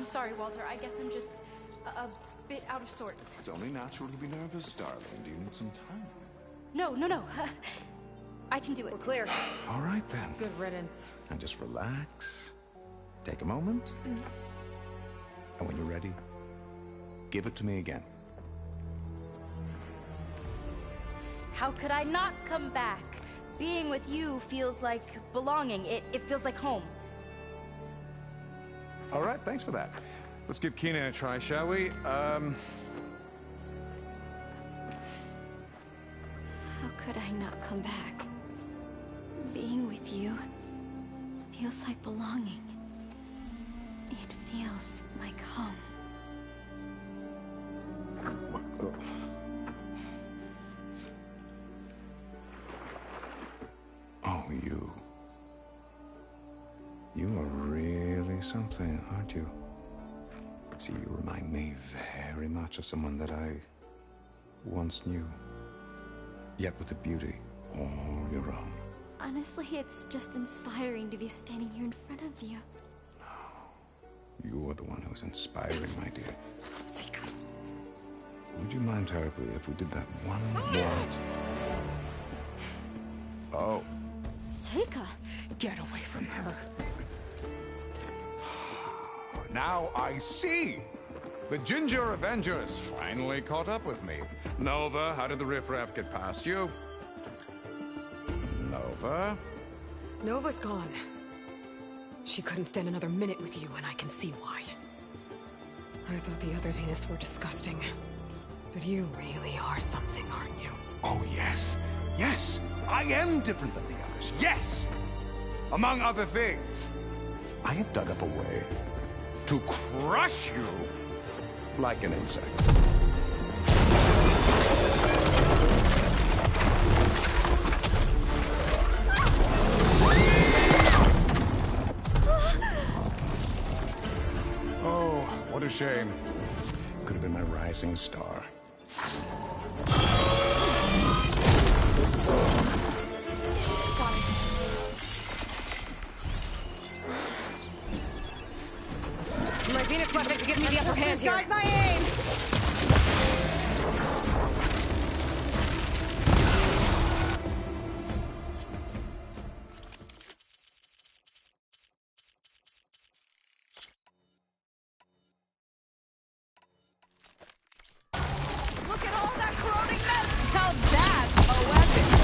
I'm sorry, Walter. I guess I'm just a bit out of sorts. It's only natural to be nervous, darling. Do you need some time? No. I can do it. We're clear. All right, then. Good riddance. And just relax. Take a moment. And when you're ready, give it to me again. How could I not come back? Being with you feels like belonging. It feels like home. All right, thanks for that. Let's give Keenan a try, shall we? How could I not come back? Being with you feels like belonging. It feels like home. Oh, you. You are really something, aren't you? See, you remind me very much of someone that I once knew. Yet with a beauty all your own. Honestly, it's just inspiring to be standing here in front of you. You're the one who's inspiring, my dear. Would you mind terribly if we did that one more? Oh. Seika! Get away from her. Now I see! The Ginger Avenger has finally caught up with me. Nova, how did the riffraff get past you? Nova? Nova's gone. She couldn't stand another minute with you, and I can see why. I thought the other Zeniths were disgusting. But you really are something, aren't you? Oh, yes. Yes! I am different than the others. Yes! Among other things, I have dug up a way to crush you like an insect. Oh, what a shame. Could have been my rising star. My Zenith weapon gives me the upper hand here. Guide my aim! Look at all that corroding mess! Now that's a weapon!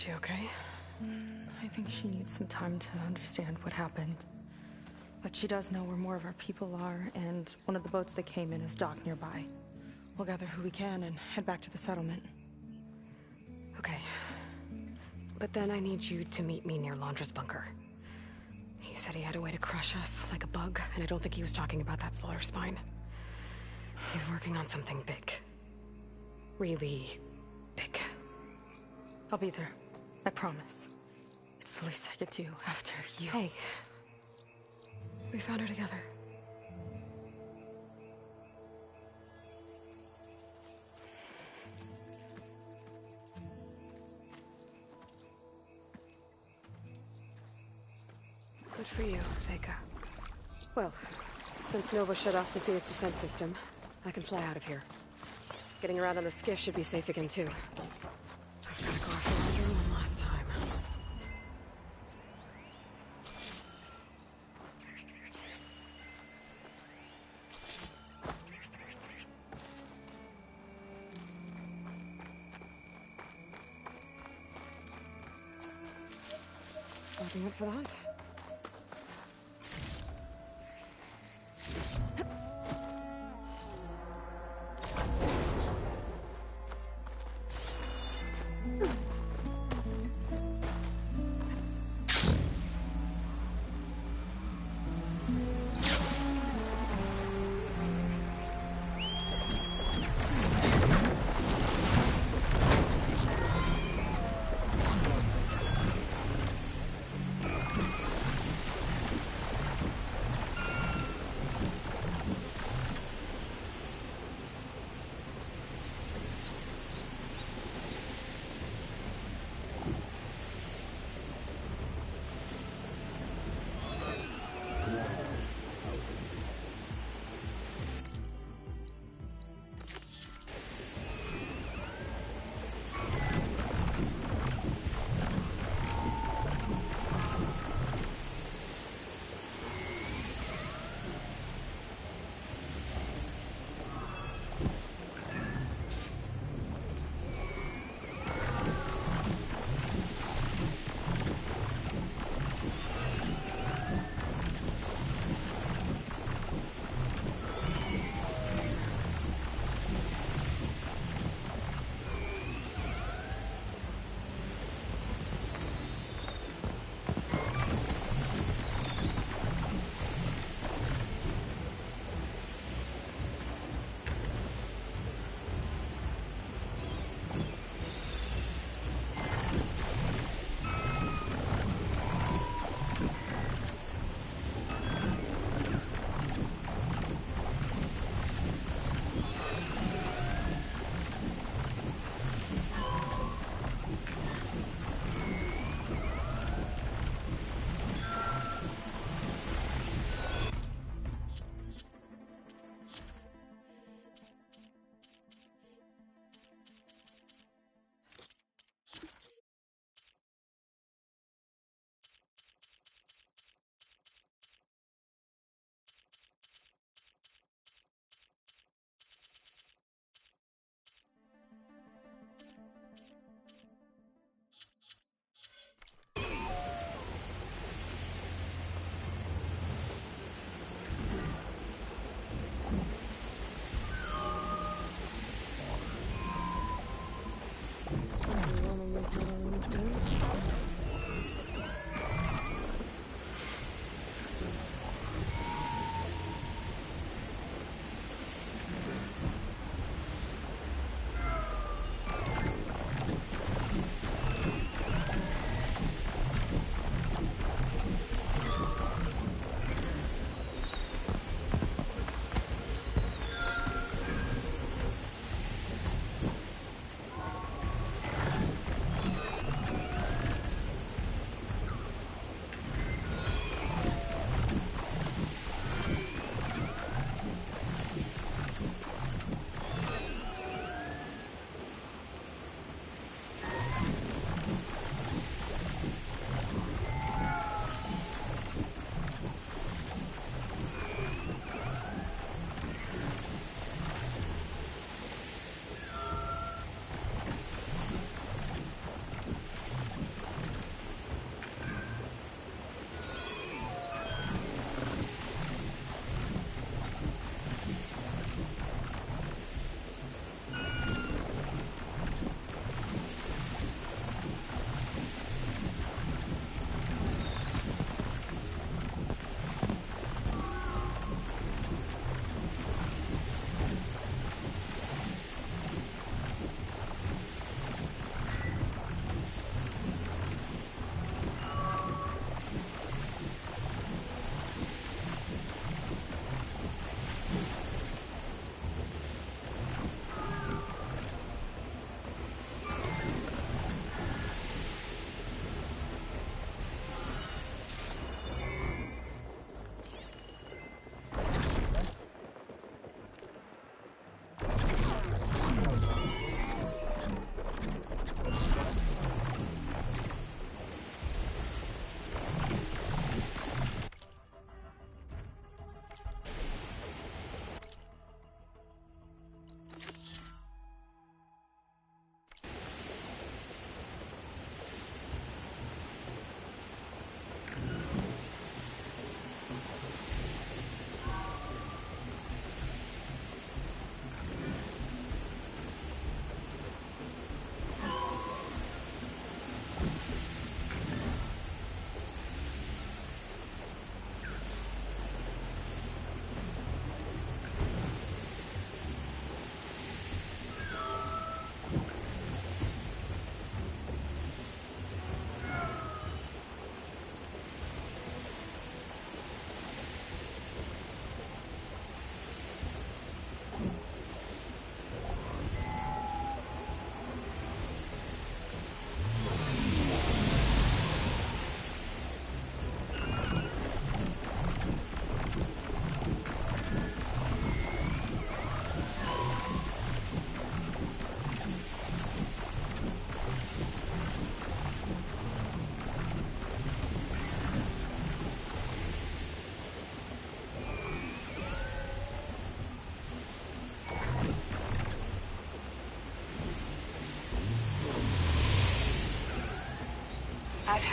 she okay? I think she needs some time to understand what happened. But she does know where more of our people are, and one of the boats that came in is docked nearby. We'll gather who we can and head back to the settlement. Okay. But then I need you to meet me near Londra's bunker. He said he had a way to crush us like a bug, and I don't think he was talking about that slaughter spine. He's working on something big. Really big. I'll be there. I promise. It's the least I could do after you. Hey. We found her together. Good for you, Seika. Well, since Nova shut off the Zenith defense system, I can fly out of here. Getting around on the skiff should be safe again, too. I've got to go after London one last time. Nothing up for that?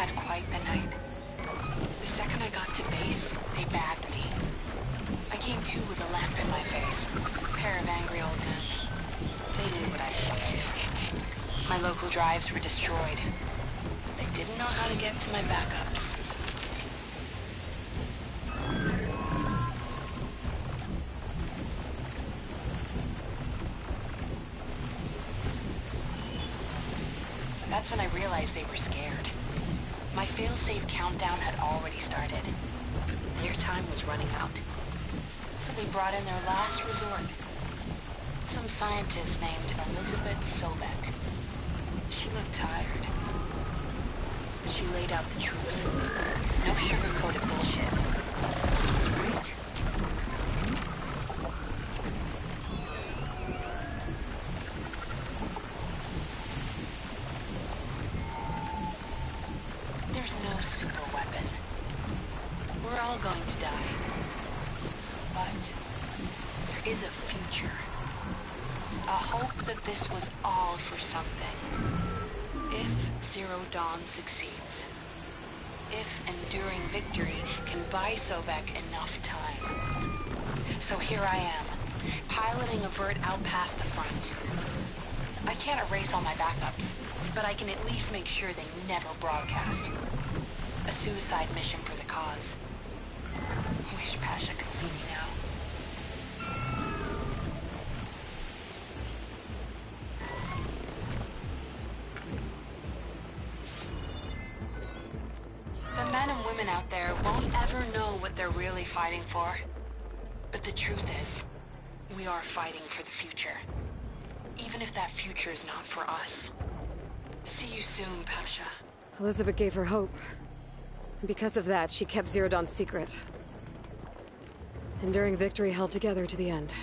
had quite the night. The second I got to base, they bagged me. I came to with a lamp in my face. A pair of angry old men. They knew what I'd been up to. My local drives were destroyed. But they didn't know how to get to my backups. That's when I realized they were scared. My fail-safe countdown had already started. Their time was running out. So they brought in their last resort. Some scientist named Elizabeth Sobek. She looked tired. She laid out the truth. No sugar-coated bullshit. It was right. There's no super weapon. We're all going to die. But there is a future. A hope that this was all for something. If Zero Dawn succeeds. If enduring victory can buy Sobek enough time. So here I am, piloting a vert out past the front. I can't erase all my backups, but I can at least make sure they never broadcast. A suicide mission for the cause. Wish Pasha could see me now. The men and women out there won't ever know what they're really fighting for. But the truth is, we are fighting for the future. Even if that future is not for us. See you soon, Pasha. Elizabeth gave her hope. And because of that, she kept Zero Dawn secret. Enduring victory held together to the end.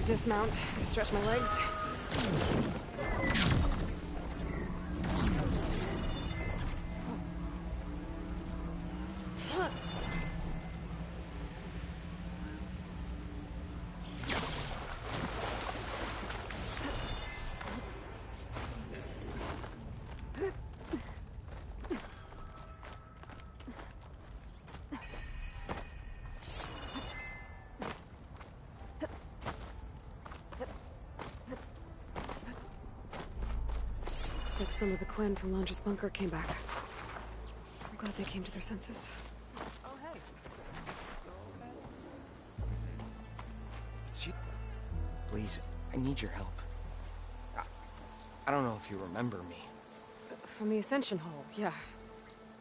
Dismount, stretch my legs. Some of the Quen from Londra's bunker came back. I'm glad they came to their senses. Oh, hey. It's you. Please, I need your help. I don't know if you remember me. From the Ascension Hall, yeah.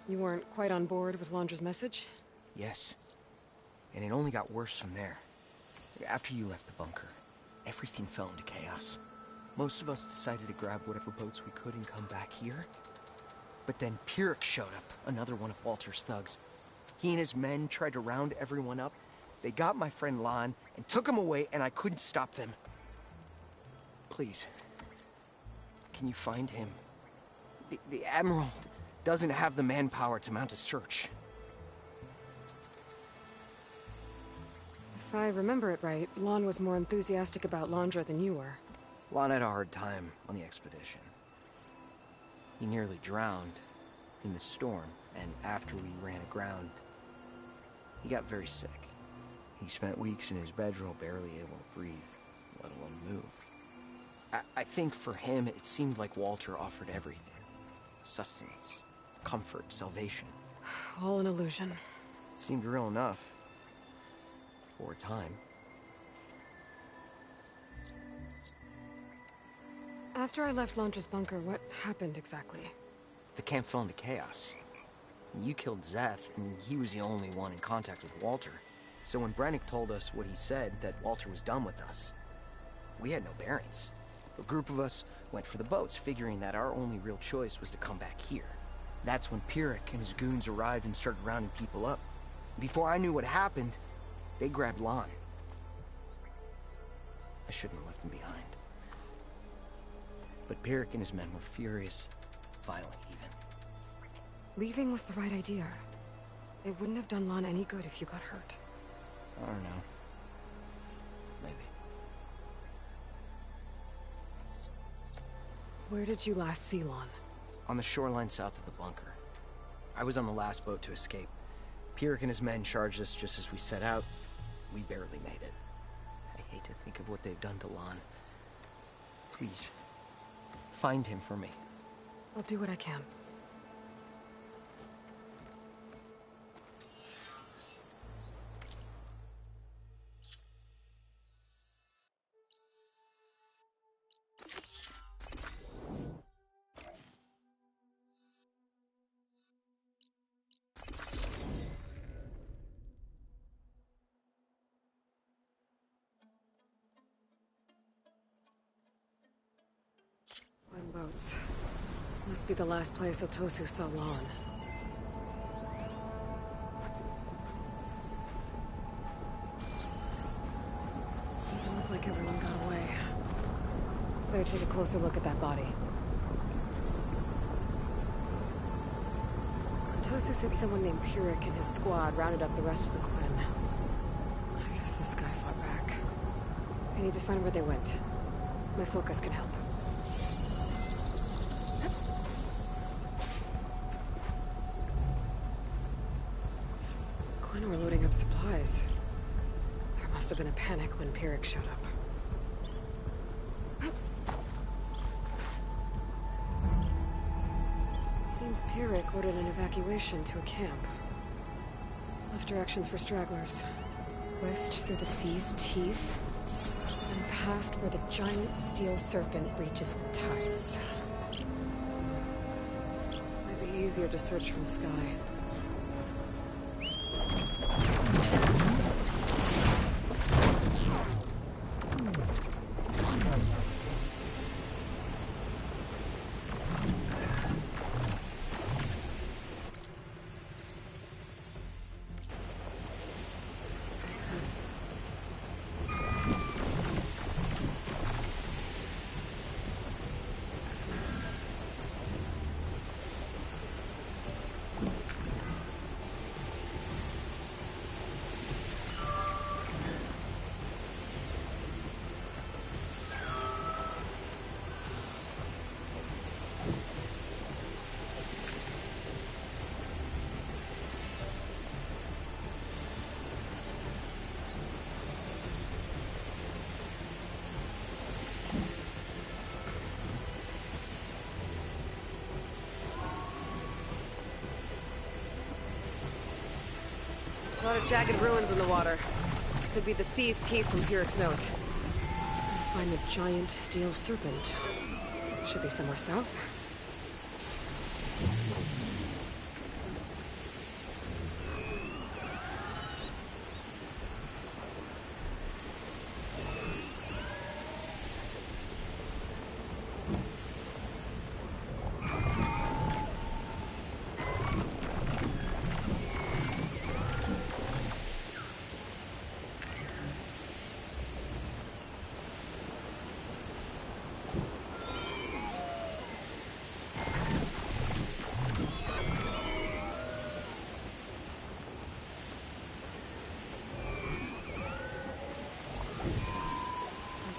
You weren't quite on board with Londra's message? Yes. And it only got worse from there. After you left the bunker, everything fell into chaos. Most of us decided to grab whatever boats we could and come back here. But then Pyrrhic showed up, another one of Walter's thugs. He and his men tried to round everyone up. They got my friend Lon and took him away, and I couldn't stop them. Please, can you find him? The Admiral doesn't have the manpower to mount a search. If I remember it right, Lon was more enthusiastic about Londra than you were. Lon had a hard time on the expedition. He nearly drowned in the storm, and after we ran aground, he got very sick. He spent weeks in his bedroll, barely able to breathe, let alone move. I think for him, it seemed like Walter offered everything. Sustenance, comfort, salvation. All an illusion. It seemed real enough. For a time. After I left Londra's bunker, what happened exactly? The camp fell into chaos. You killed Szeth, and he was the only one in contact with Walter. So when Brannick told us what he said, that Walter was done with us, we had no bearings. A group of us went for the boats, figuring that our only real choice was to come back here. That's when Pyrrhic and his goons arrived and started rounding people up. Before I knew what happened, they grabbed Lon. I shouldn't have left him behind. But Pyrrhic and his men were furious, violent even. Leaving was the right idea. It wouldn't have done Lon any good if you got hurt. I don't know. Maybe. Where did you last see Lon? On the shoreline south of the bunker. I was on the last boat to escape. Pyrrhic and his men charged us just as we set out. We barely made it. I hate to think of what they've done to Lon. Please, find him for me. I'll do what I can. Boats. Must be the last place Otosu saw Lon. Doesn't look like everyone got away. Better take a closer look at that body. Otosu said someone named Pyrrhic and his squad rounded up the rest of the Quen. I guess this guy fought back. I need to find where they went. My focus can help. We're loading up supplies. There must have been a panic when Pyrrhic showed up. It seems Pyrrhic ordered an evacuation to a camp. Left directions for stragglers. West through the sea's teeth, and past where the giant steel serpent reaches the tides. Might be easier to search from the sky. A lot of jagged ruins in the water. Could be the sea's teeth from Pyrrhix Note. Find a giant steel serpent. Should be somewhere south.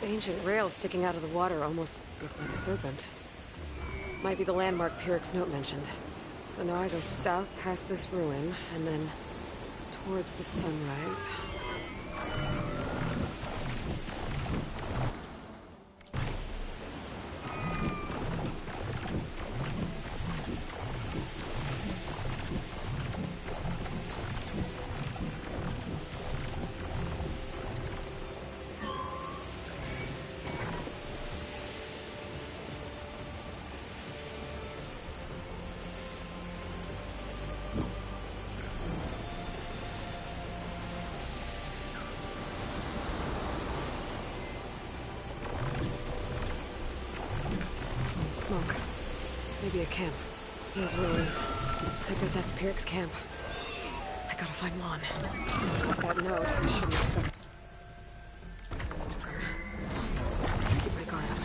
Those ancient rails sticking out of the water almost look like a serpent. Might be the landmark Pyrrhix Note mentioned. So now I go south past this ruin, and then towards the sunrise. Smoke. Maybe a camp. Those ruins. I bet that's Pyrrhix camp. I gotta find Lon. That note, I shouldn't have... Keep my guard up.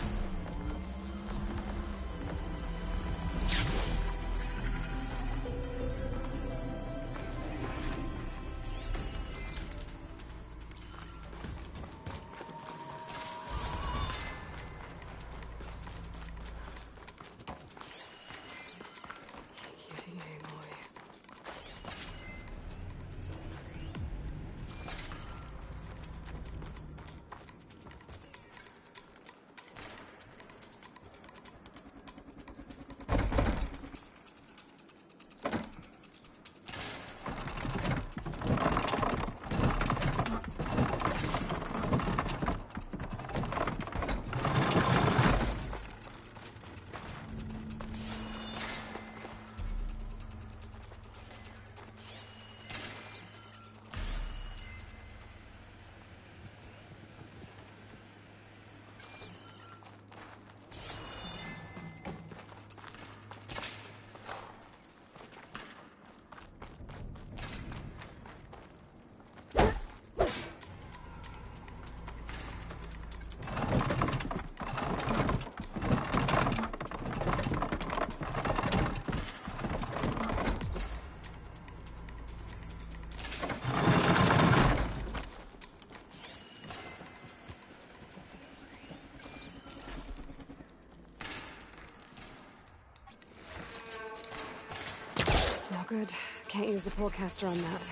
No good. Can't use the pullcaster on that.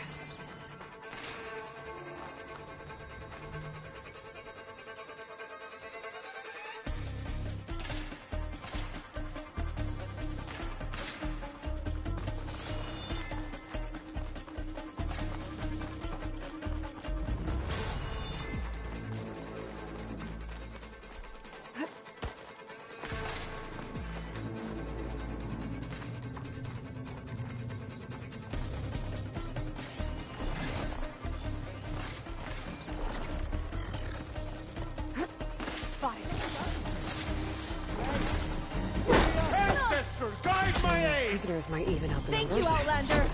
Prisoners might even help the numbers. Thank you, Outlander!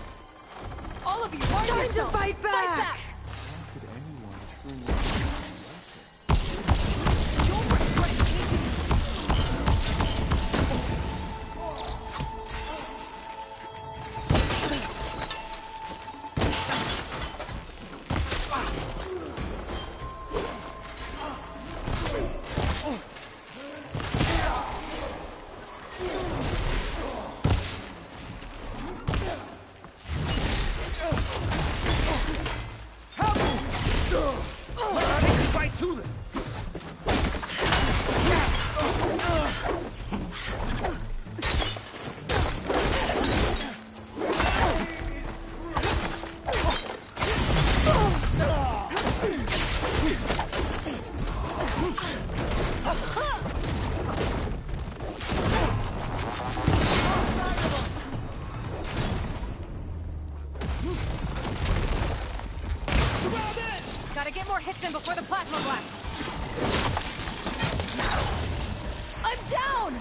All of you, time to fight back! Fight back! Gotta get more hits in before the plasma blast. I'm down!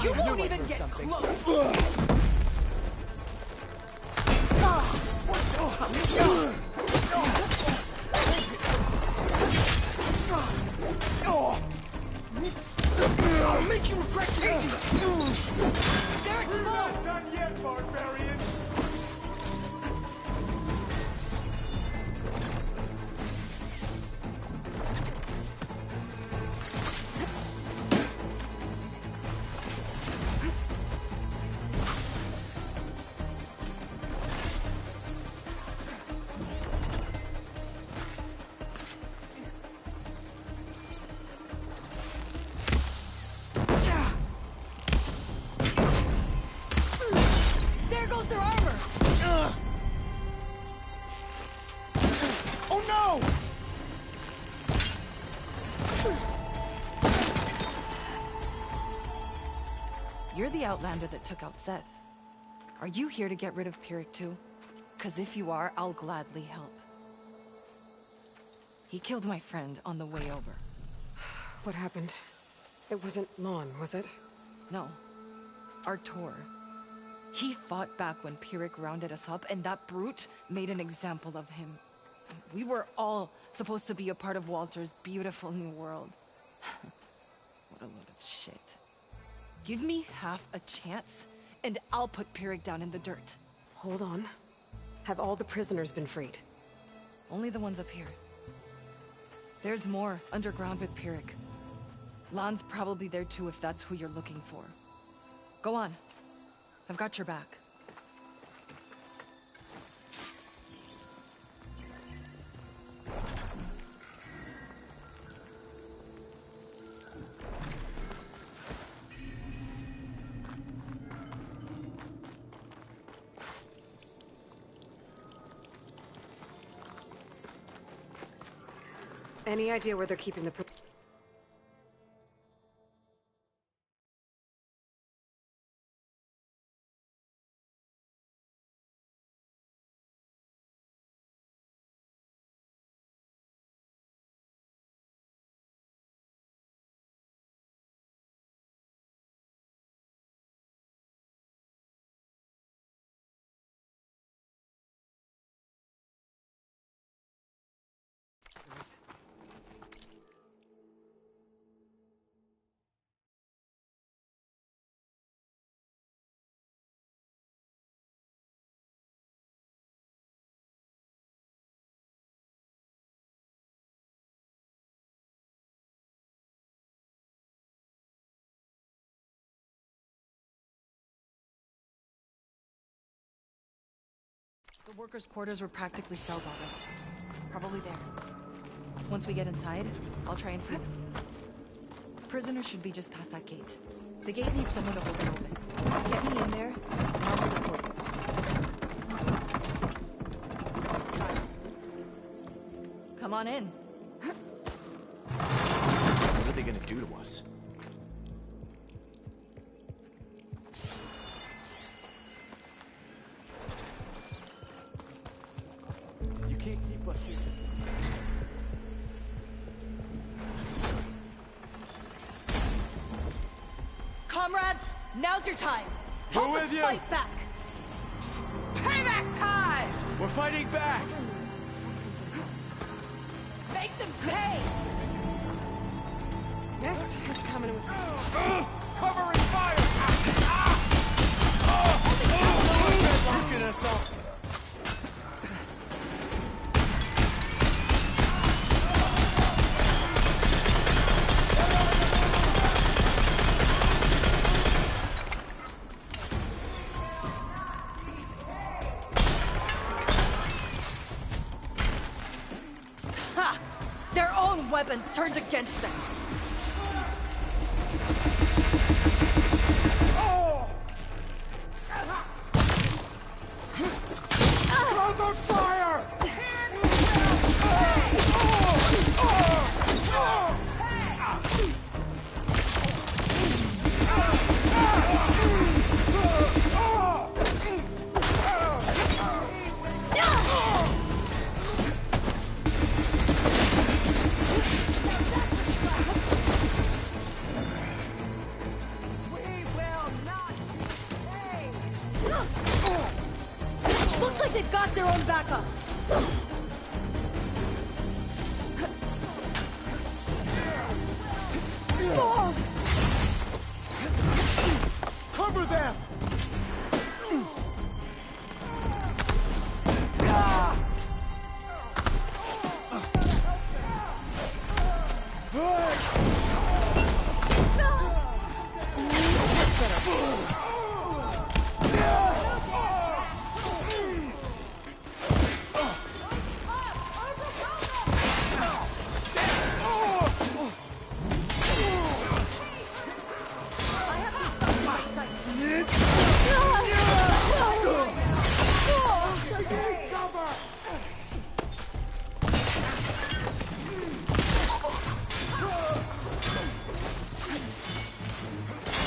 You won't even get close! I'll make you regret changing! They're exposed! Not done yet, barbarian! There goes their armor! Oh no! You're the Outlander that took out Seth. Are you here to get rid of Pyrrhic too? 'Cause if you are, I'll gladly help. He killed my friend on the way over. What happened? It wasn't Lon, was it? No. Artur. He fought back when Pyrrhic rounded us up, and that brute made an example of him. We were all supposed to be a part of Walter's beautiful new world. What a load of shit. Give me half a chance, and I'll put Pyrrhic down in the dirt. Hold on. Have all the prisoners been freed? Only the ones up here. There's more underground with Pyrrhic. Lon's probably there too if that's who you're looking for. Go on. I've got your back. Any idea where they're keeping the... The workers' quarters were practically cells already. Probably there. Once we get inside, I'll try and free them. Prisoners should be just past that gate. The gate needs someone to hold it open. Get me in there, and I'll hold it for you. Come on in. What are they gonna do to us? You can't keep us here. Comrades, now's your time. Help us fight back. Payback time! We're fighting back! Make them pay! This is coming with... Covering fire! Looking us up. Ha! Their own weapons turned against them. Oh! like they've got their own backup. Cover them!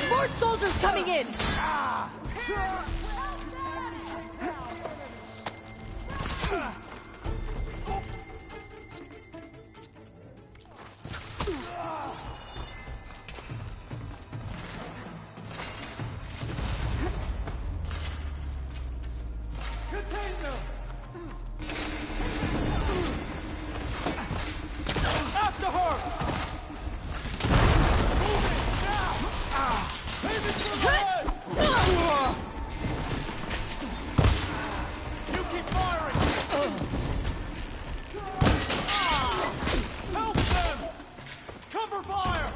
More soldiers coming in! After her! You keep firing! Help them! Cover fire!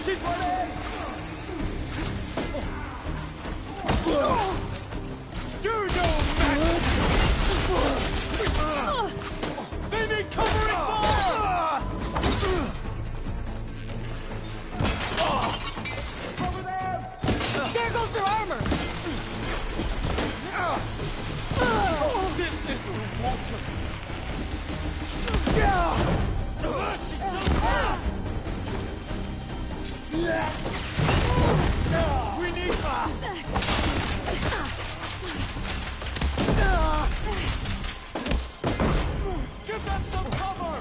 She's ready! You know match! They need covering fire! Cover them! There goes their armor! This is Walter! She's so fast! We need give them some cover!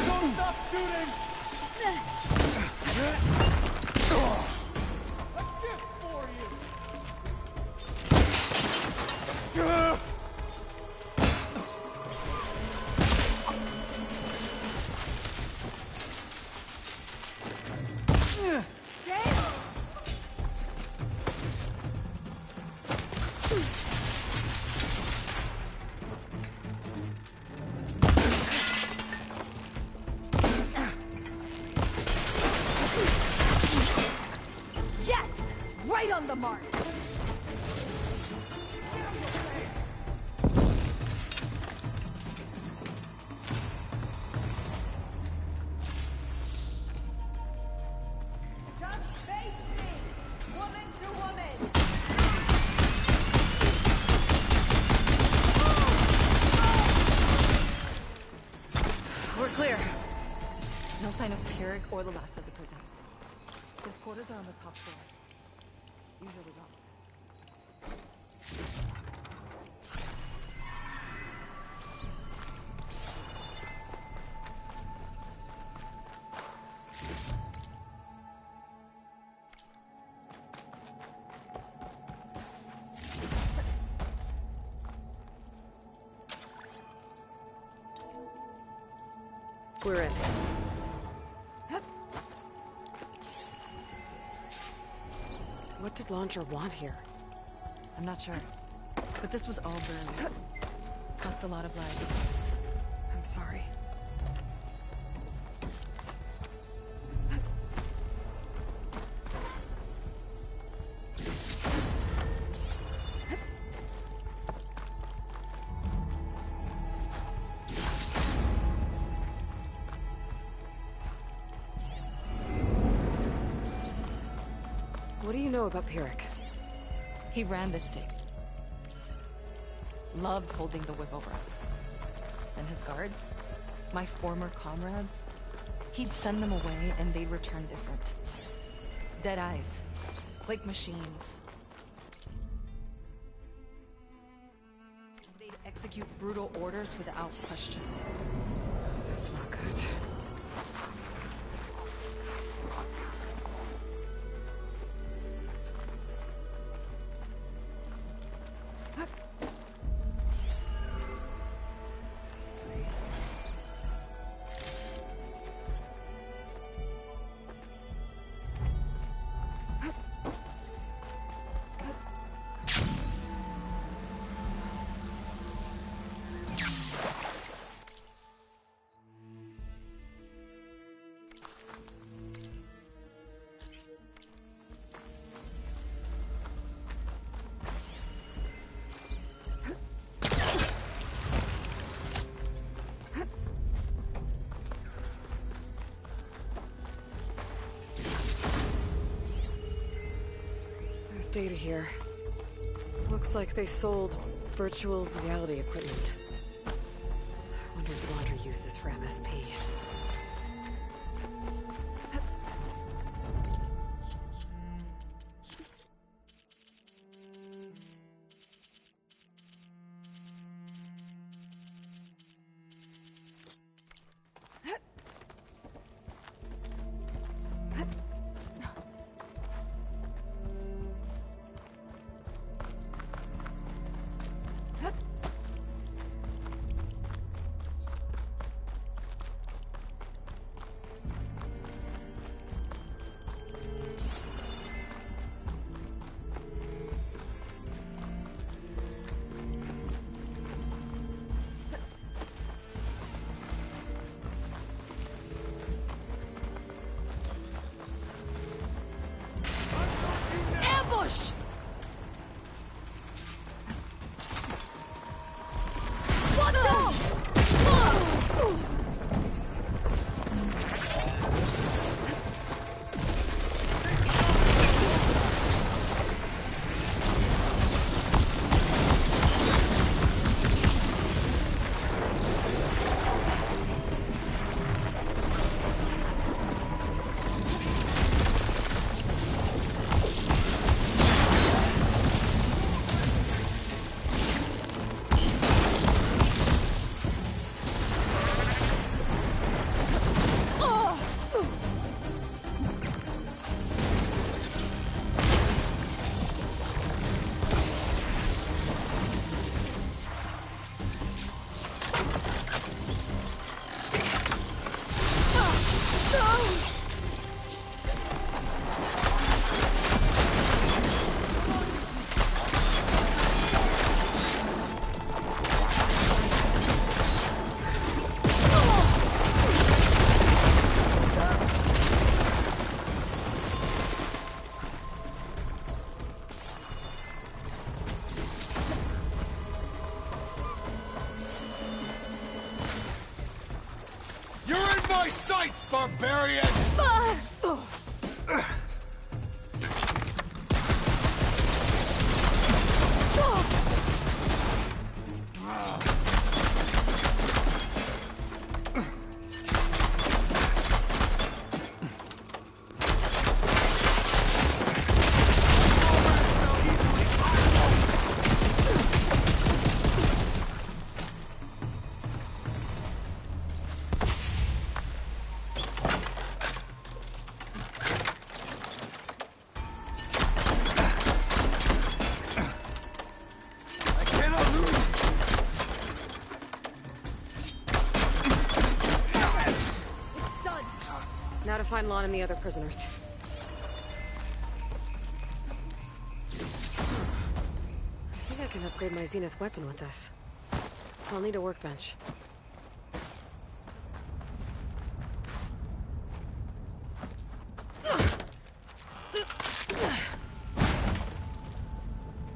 Don't stop shooting! A gift for you! Yes! Right on the mark! Just face me! Woman to woman! We're clear. No sign of Pyrrhic or the last of the Codex. Their quarters are on the top floor. Usually locked. We're in. What did Launcher want here? I'm not sure. But this was all burned. Cost a lot of lives. I'm sorry. What do you know about Pyrrhic? He ran this dig. Loved holding the whip over us. And his guards, my former comrades, he'd send them away and they'd return different. Dead eyes, like machines. They'd execute brutal orders without question. That's not good. Data here. Looks like they sold virtual reality equipment. I wonder if Laundry used this for MSP. Barbarian! Now to find Lon and the other prisoners. I think I can upgrade my Zenith weapon with this. I'll need a workbench.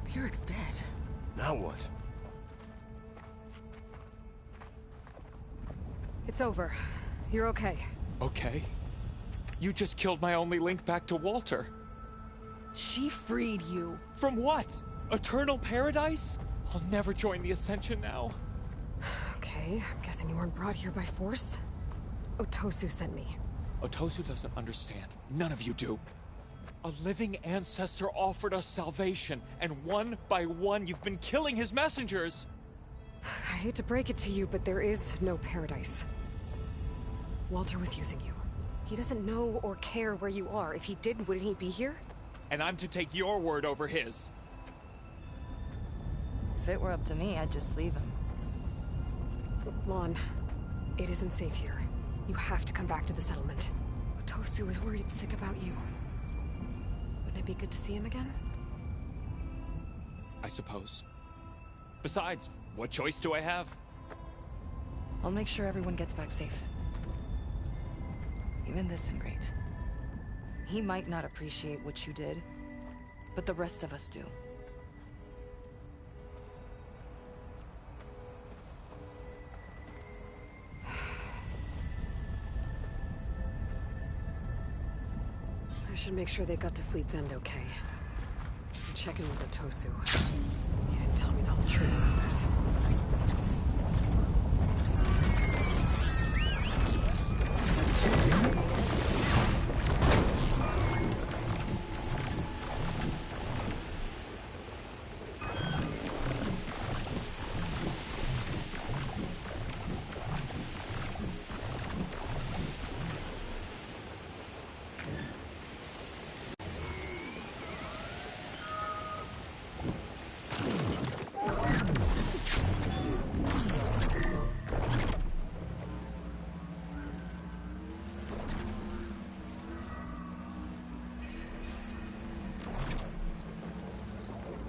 Pyrrhic's dead. Now what? It's over. You're okay. Okay. You just killed my only link back to Walter. She freed you. From what? Eternal paradise? I'll never join the Ascension now. Okay, I'm guessing you weren't brought here by force. Otosu sent me. Otosu doesn't understand. None of you do. A living ancestor offered us salvation, and one by one you've been killing his messengers! I hate to break it to you, but there is no paradise. Walter was using you. He doesn't know or care where you are. If he did, wouldn't he be here? And I'm to take your word over his. If it were up to me, I'd just leave him. Lon, it isn't safe here. You have to come back to the settlement. Otosu is worried sick about you. Wouldn't it be good to see him again? I suppose. Besides, what choice do I have? I'll make sure everyone gets back safe. Even this ingrate. He might not appreciate what you did, but the rest of us do. I should make sure they got to Fleet's End okay. Check in with Otosu. He didn't tell me the whole truth about this.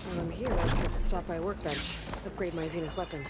While I'm here, I could stop by a workbench, upgrade my Zenith weapon.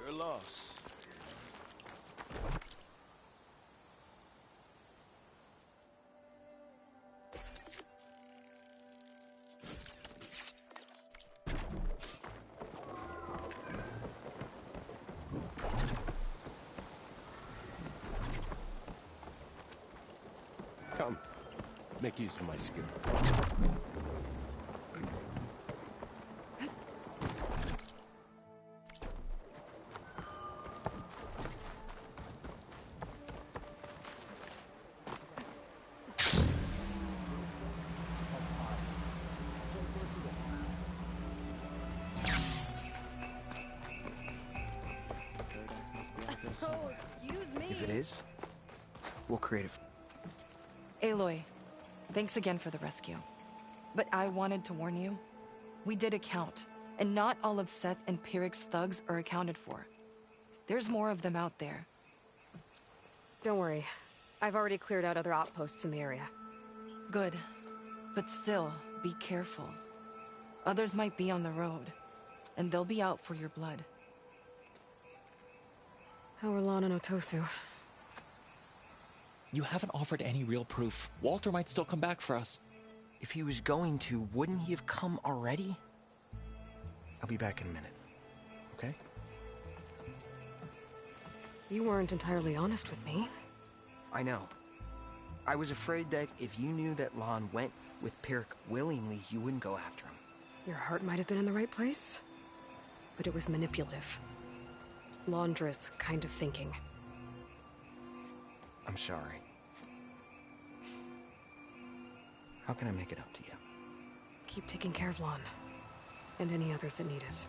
You're lost. Come, make use of my skill. Oh, excuse me. If it is, we'll create it. Aloy, thanks again for the rescue. But I wanted to warn you. We did a count, and not all of Seth and Pyrrhic's thugs are accounted for. There's more of them out there. Don't worry. I've already cleared out other outposts in the area. Good. But still, be careful. Others might be on the road, and they'll be out for your blood. How are Lon and Otosu? You haven't offered any real proof. Walter might still come back for us. If he was going to, wouldn't he have come already? I'll be back in a minute, okay? You weren't entirely honest with me. I know. I was afraid that if you knew that Lon went with Pyrrhic willingly, you wouldn't go after him. Your heart might have been in the right place, but it was manipulative. Laundress kind of thinking. I'm sorry. How can I make it up to you? Keep taking care of Lon, and any others that need it.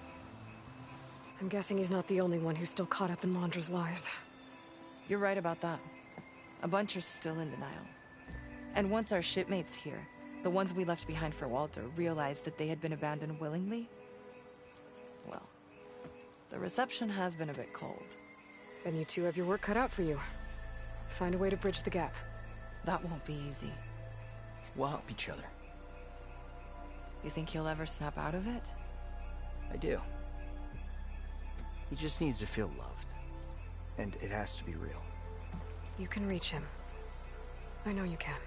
I'm guessing he's not the only one who's still caught up in Laundra's lies. You're right about that. A bunch are still in denial. And once our shipmates here, the ones we left behind for Walter, realized that they had been abandoned willingly, well, the reception has been a bit cold. Then you two have your work cut out for you. Find a way to bridge the gap. That won't be easy. We'll help each other. You think he'll ever snap out of it? I do. He just needs to feel loved. And it has to be real. You can reach him. I know you can.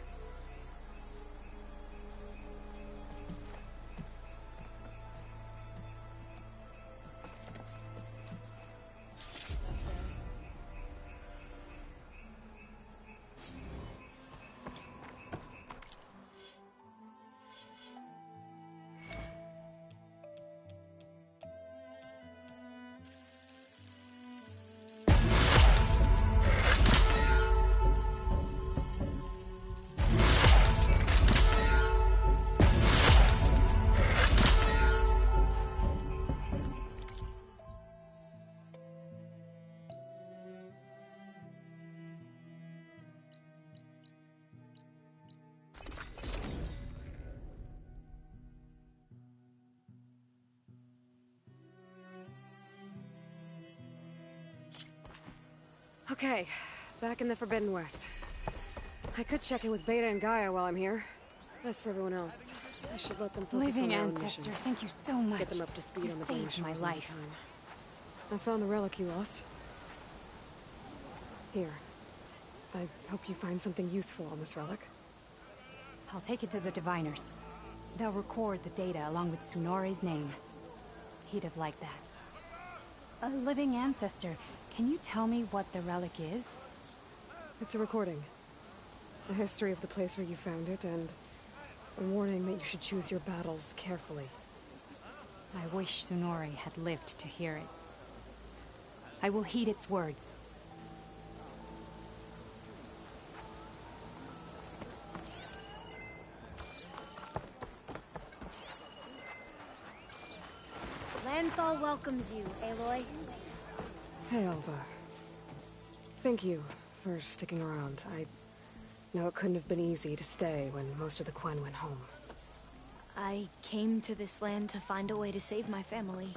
Okay, back in the Forbidden West. I could check in with Beta and Gaia while I'm here. As for everyone else, I should let them focus on Living their own ancestor, missions. thank you so much. Get them up to speed You on the saved British my Wars life. time. I found the relic you lost. Here. I hope you find something useful on this relic. I'll take it to the diviners. They'll record the data along with Tsunore's name. He'd have liked that. A living ancestor, can you tell me what the relic is? It's a recording. A history of the place where you found it, and a warning that you should choose your battles carefully. I wish Tsunore had lived to hear it. I will heed its words. Landfall welcomes you, Aloy. Hey, Alva. Thank you for sticking around. I know it couldn't have been easy to stay when most of the Quen went home. I came to this land to find a way to save my family.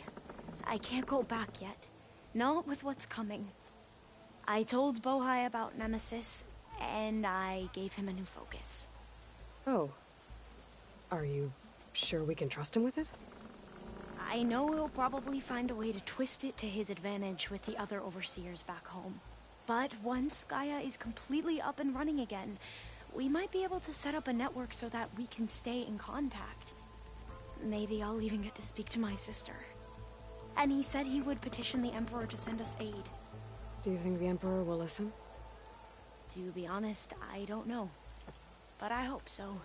I can't go back yet. Not with what's coming. I told Bohai about Nemesis, and I gave him a new focus. Oh. Are you sure we can trust him with it? I know he'll probably find a way to twist it to his advantage with the other overseers back home. But once Gaia is completely up and running again, we might be able to set up a network so that we can stay in contact. Maybe I'll even get to speak to my sister. And he said he would petition the Emperor to send us aid. Do you think the Emperor will listen? To be honest, I don't know. But I hope so.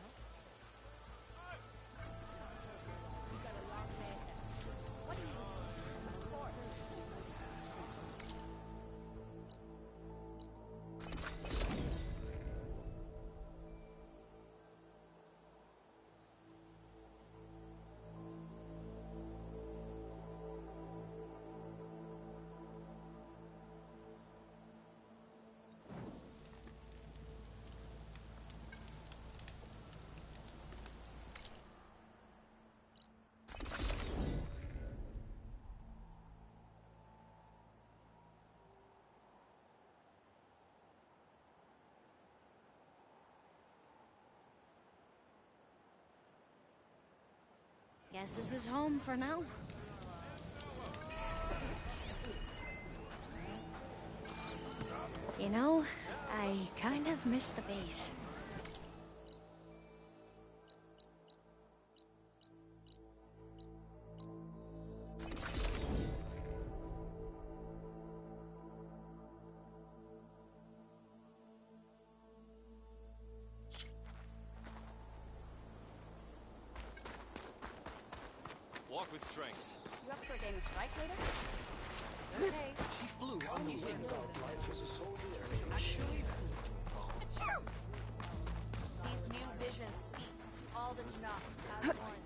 Guess this is home for now. You know, I kind of miss the base. Walk with strength. You up for a game of strike later? Okay. She flew on the wings. These new visions speak all the Jnok as one.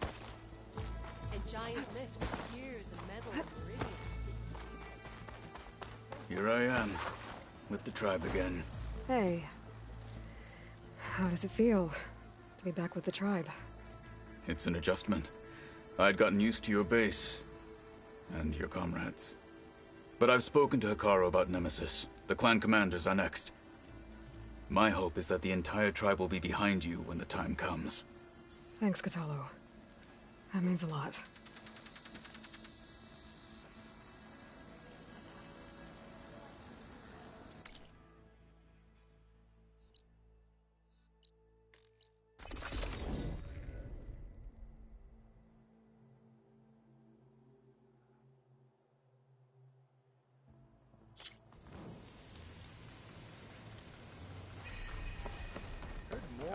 And giant lifts, gears, and metal of Viridian. Here I am, with the tribe again. Hey. How does it feel to be back with the tribe? It's an adjustment. I'd gotten used to your base and your comrades. But I've spoken to Hekarro about Nemesis. The clan commanders are next. My hope is that the entire tribe will be behind you when the time comes. Thanks, Kotallo. That means a lot.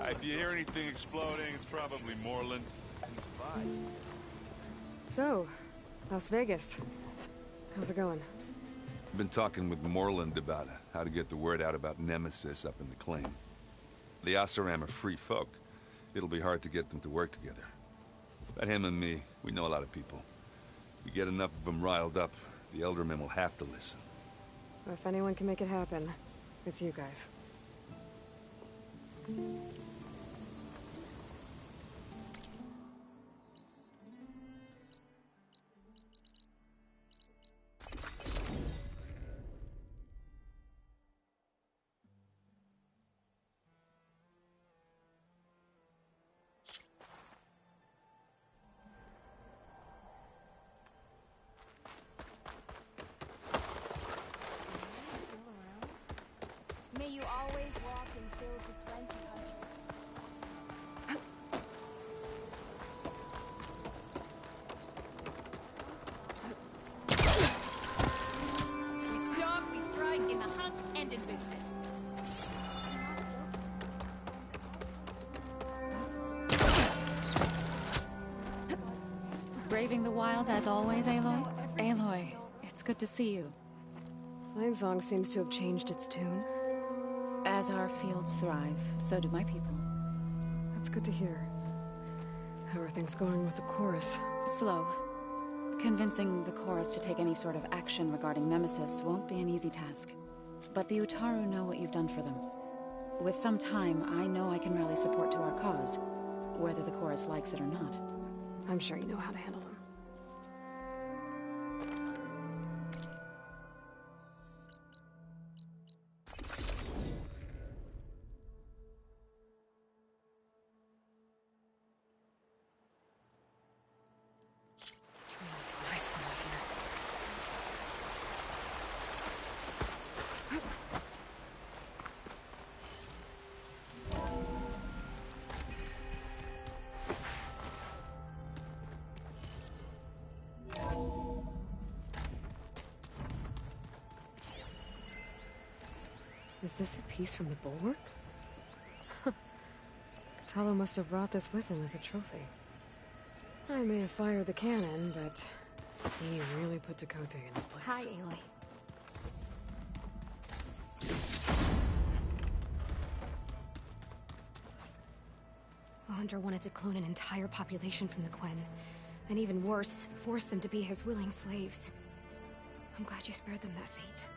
If you hear anything exploding, it's probably Moreland. So, Las Vegas. How's it going? I've been talking with Moreland about how to get the word out about Nemesis up in the claim. The Oseram are free folk. It'll be hard to get them to work together. But him and me, we know a lot of people. We get enough of them riled up, the Eldermen will have to listen. If anyone can make it happen, it's you guys. May you always walk in fields of plenty, Hunter. We stalk, we strike in the hunt and in business. Braving the wilds as always, Aloy? Aloy, it's good to see you. Linesong seems to have changed its tune. As our fields thrive, so do my people. That's good to hear. How are things going with the chorus? Slow. Convincing the chorus to take any sort of action regarding Nemesis won't be an easy task. But the Utaru know what you've done for them. With some time, I know I can rally support to our cause, whether the chorus likes it or not. I'm sure you know how to handle them. Is this a piece from the bulwark? Kotallo must have brought this with him as a trophy. I may have fired the cannon, but he really put Tekotteh in his place. Hi, Aloy. The Hunter wanted to clone an entire population from the Quen. And even worse, force them to be his willing slaves. I'm glad you spared them that fate.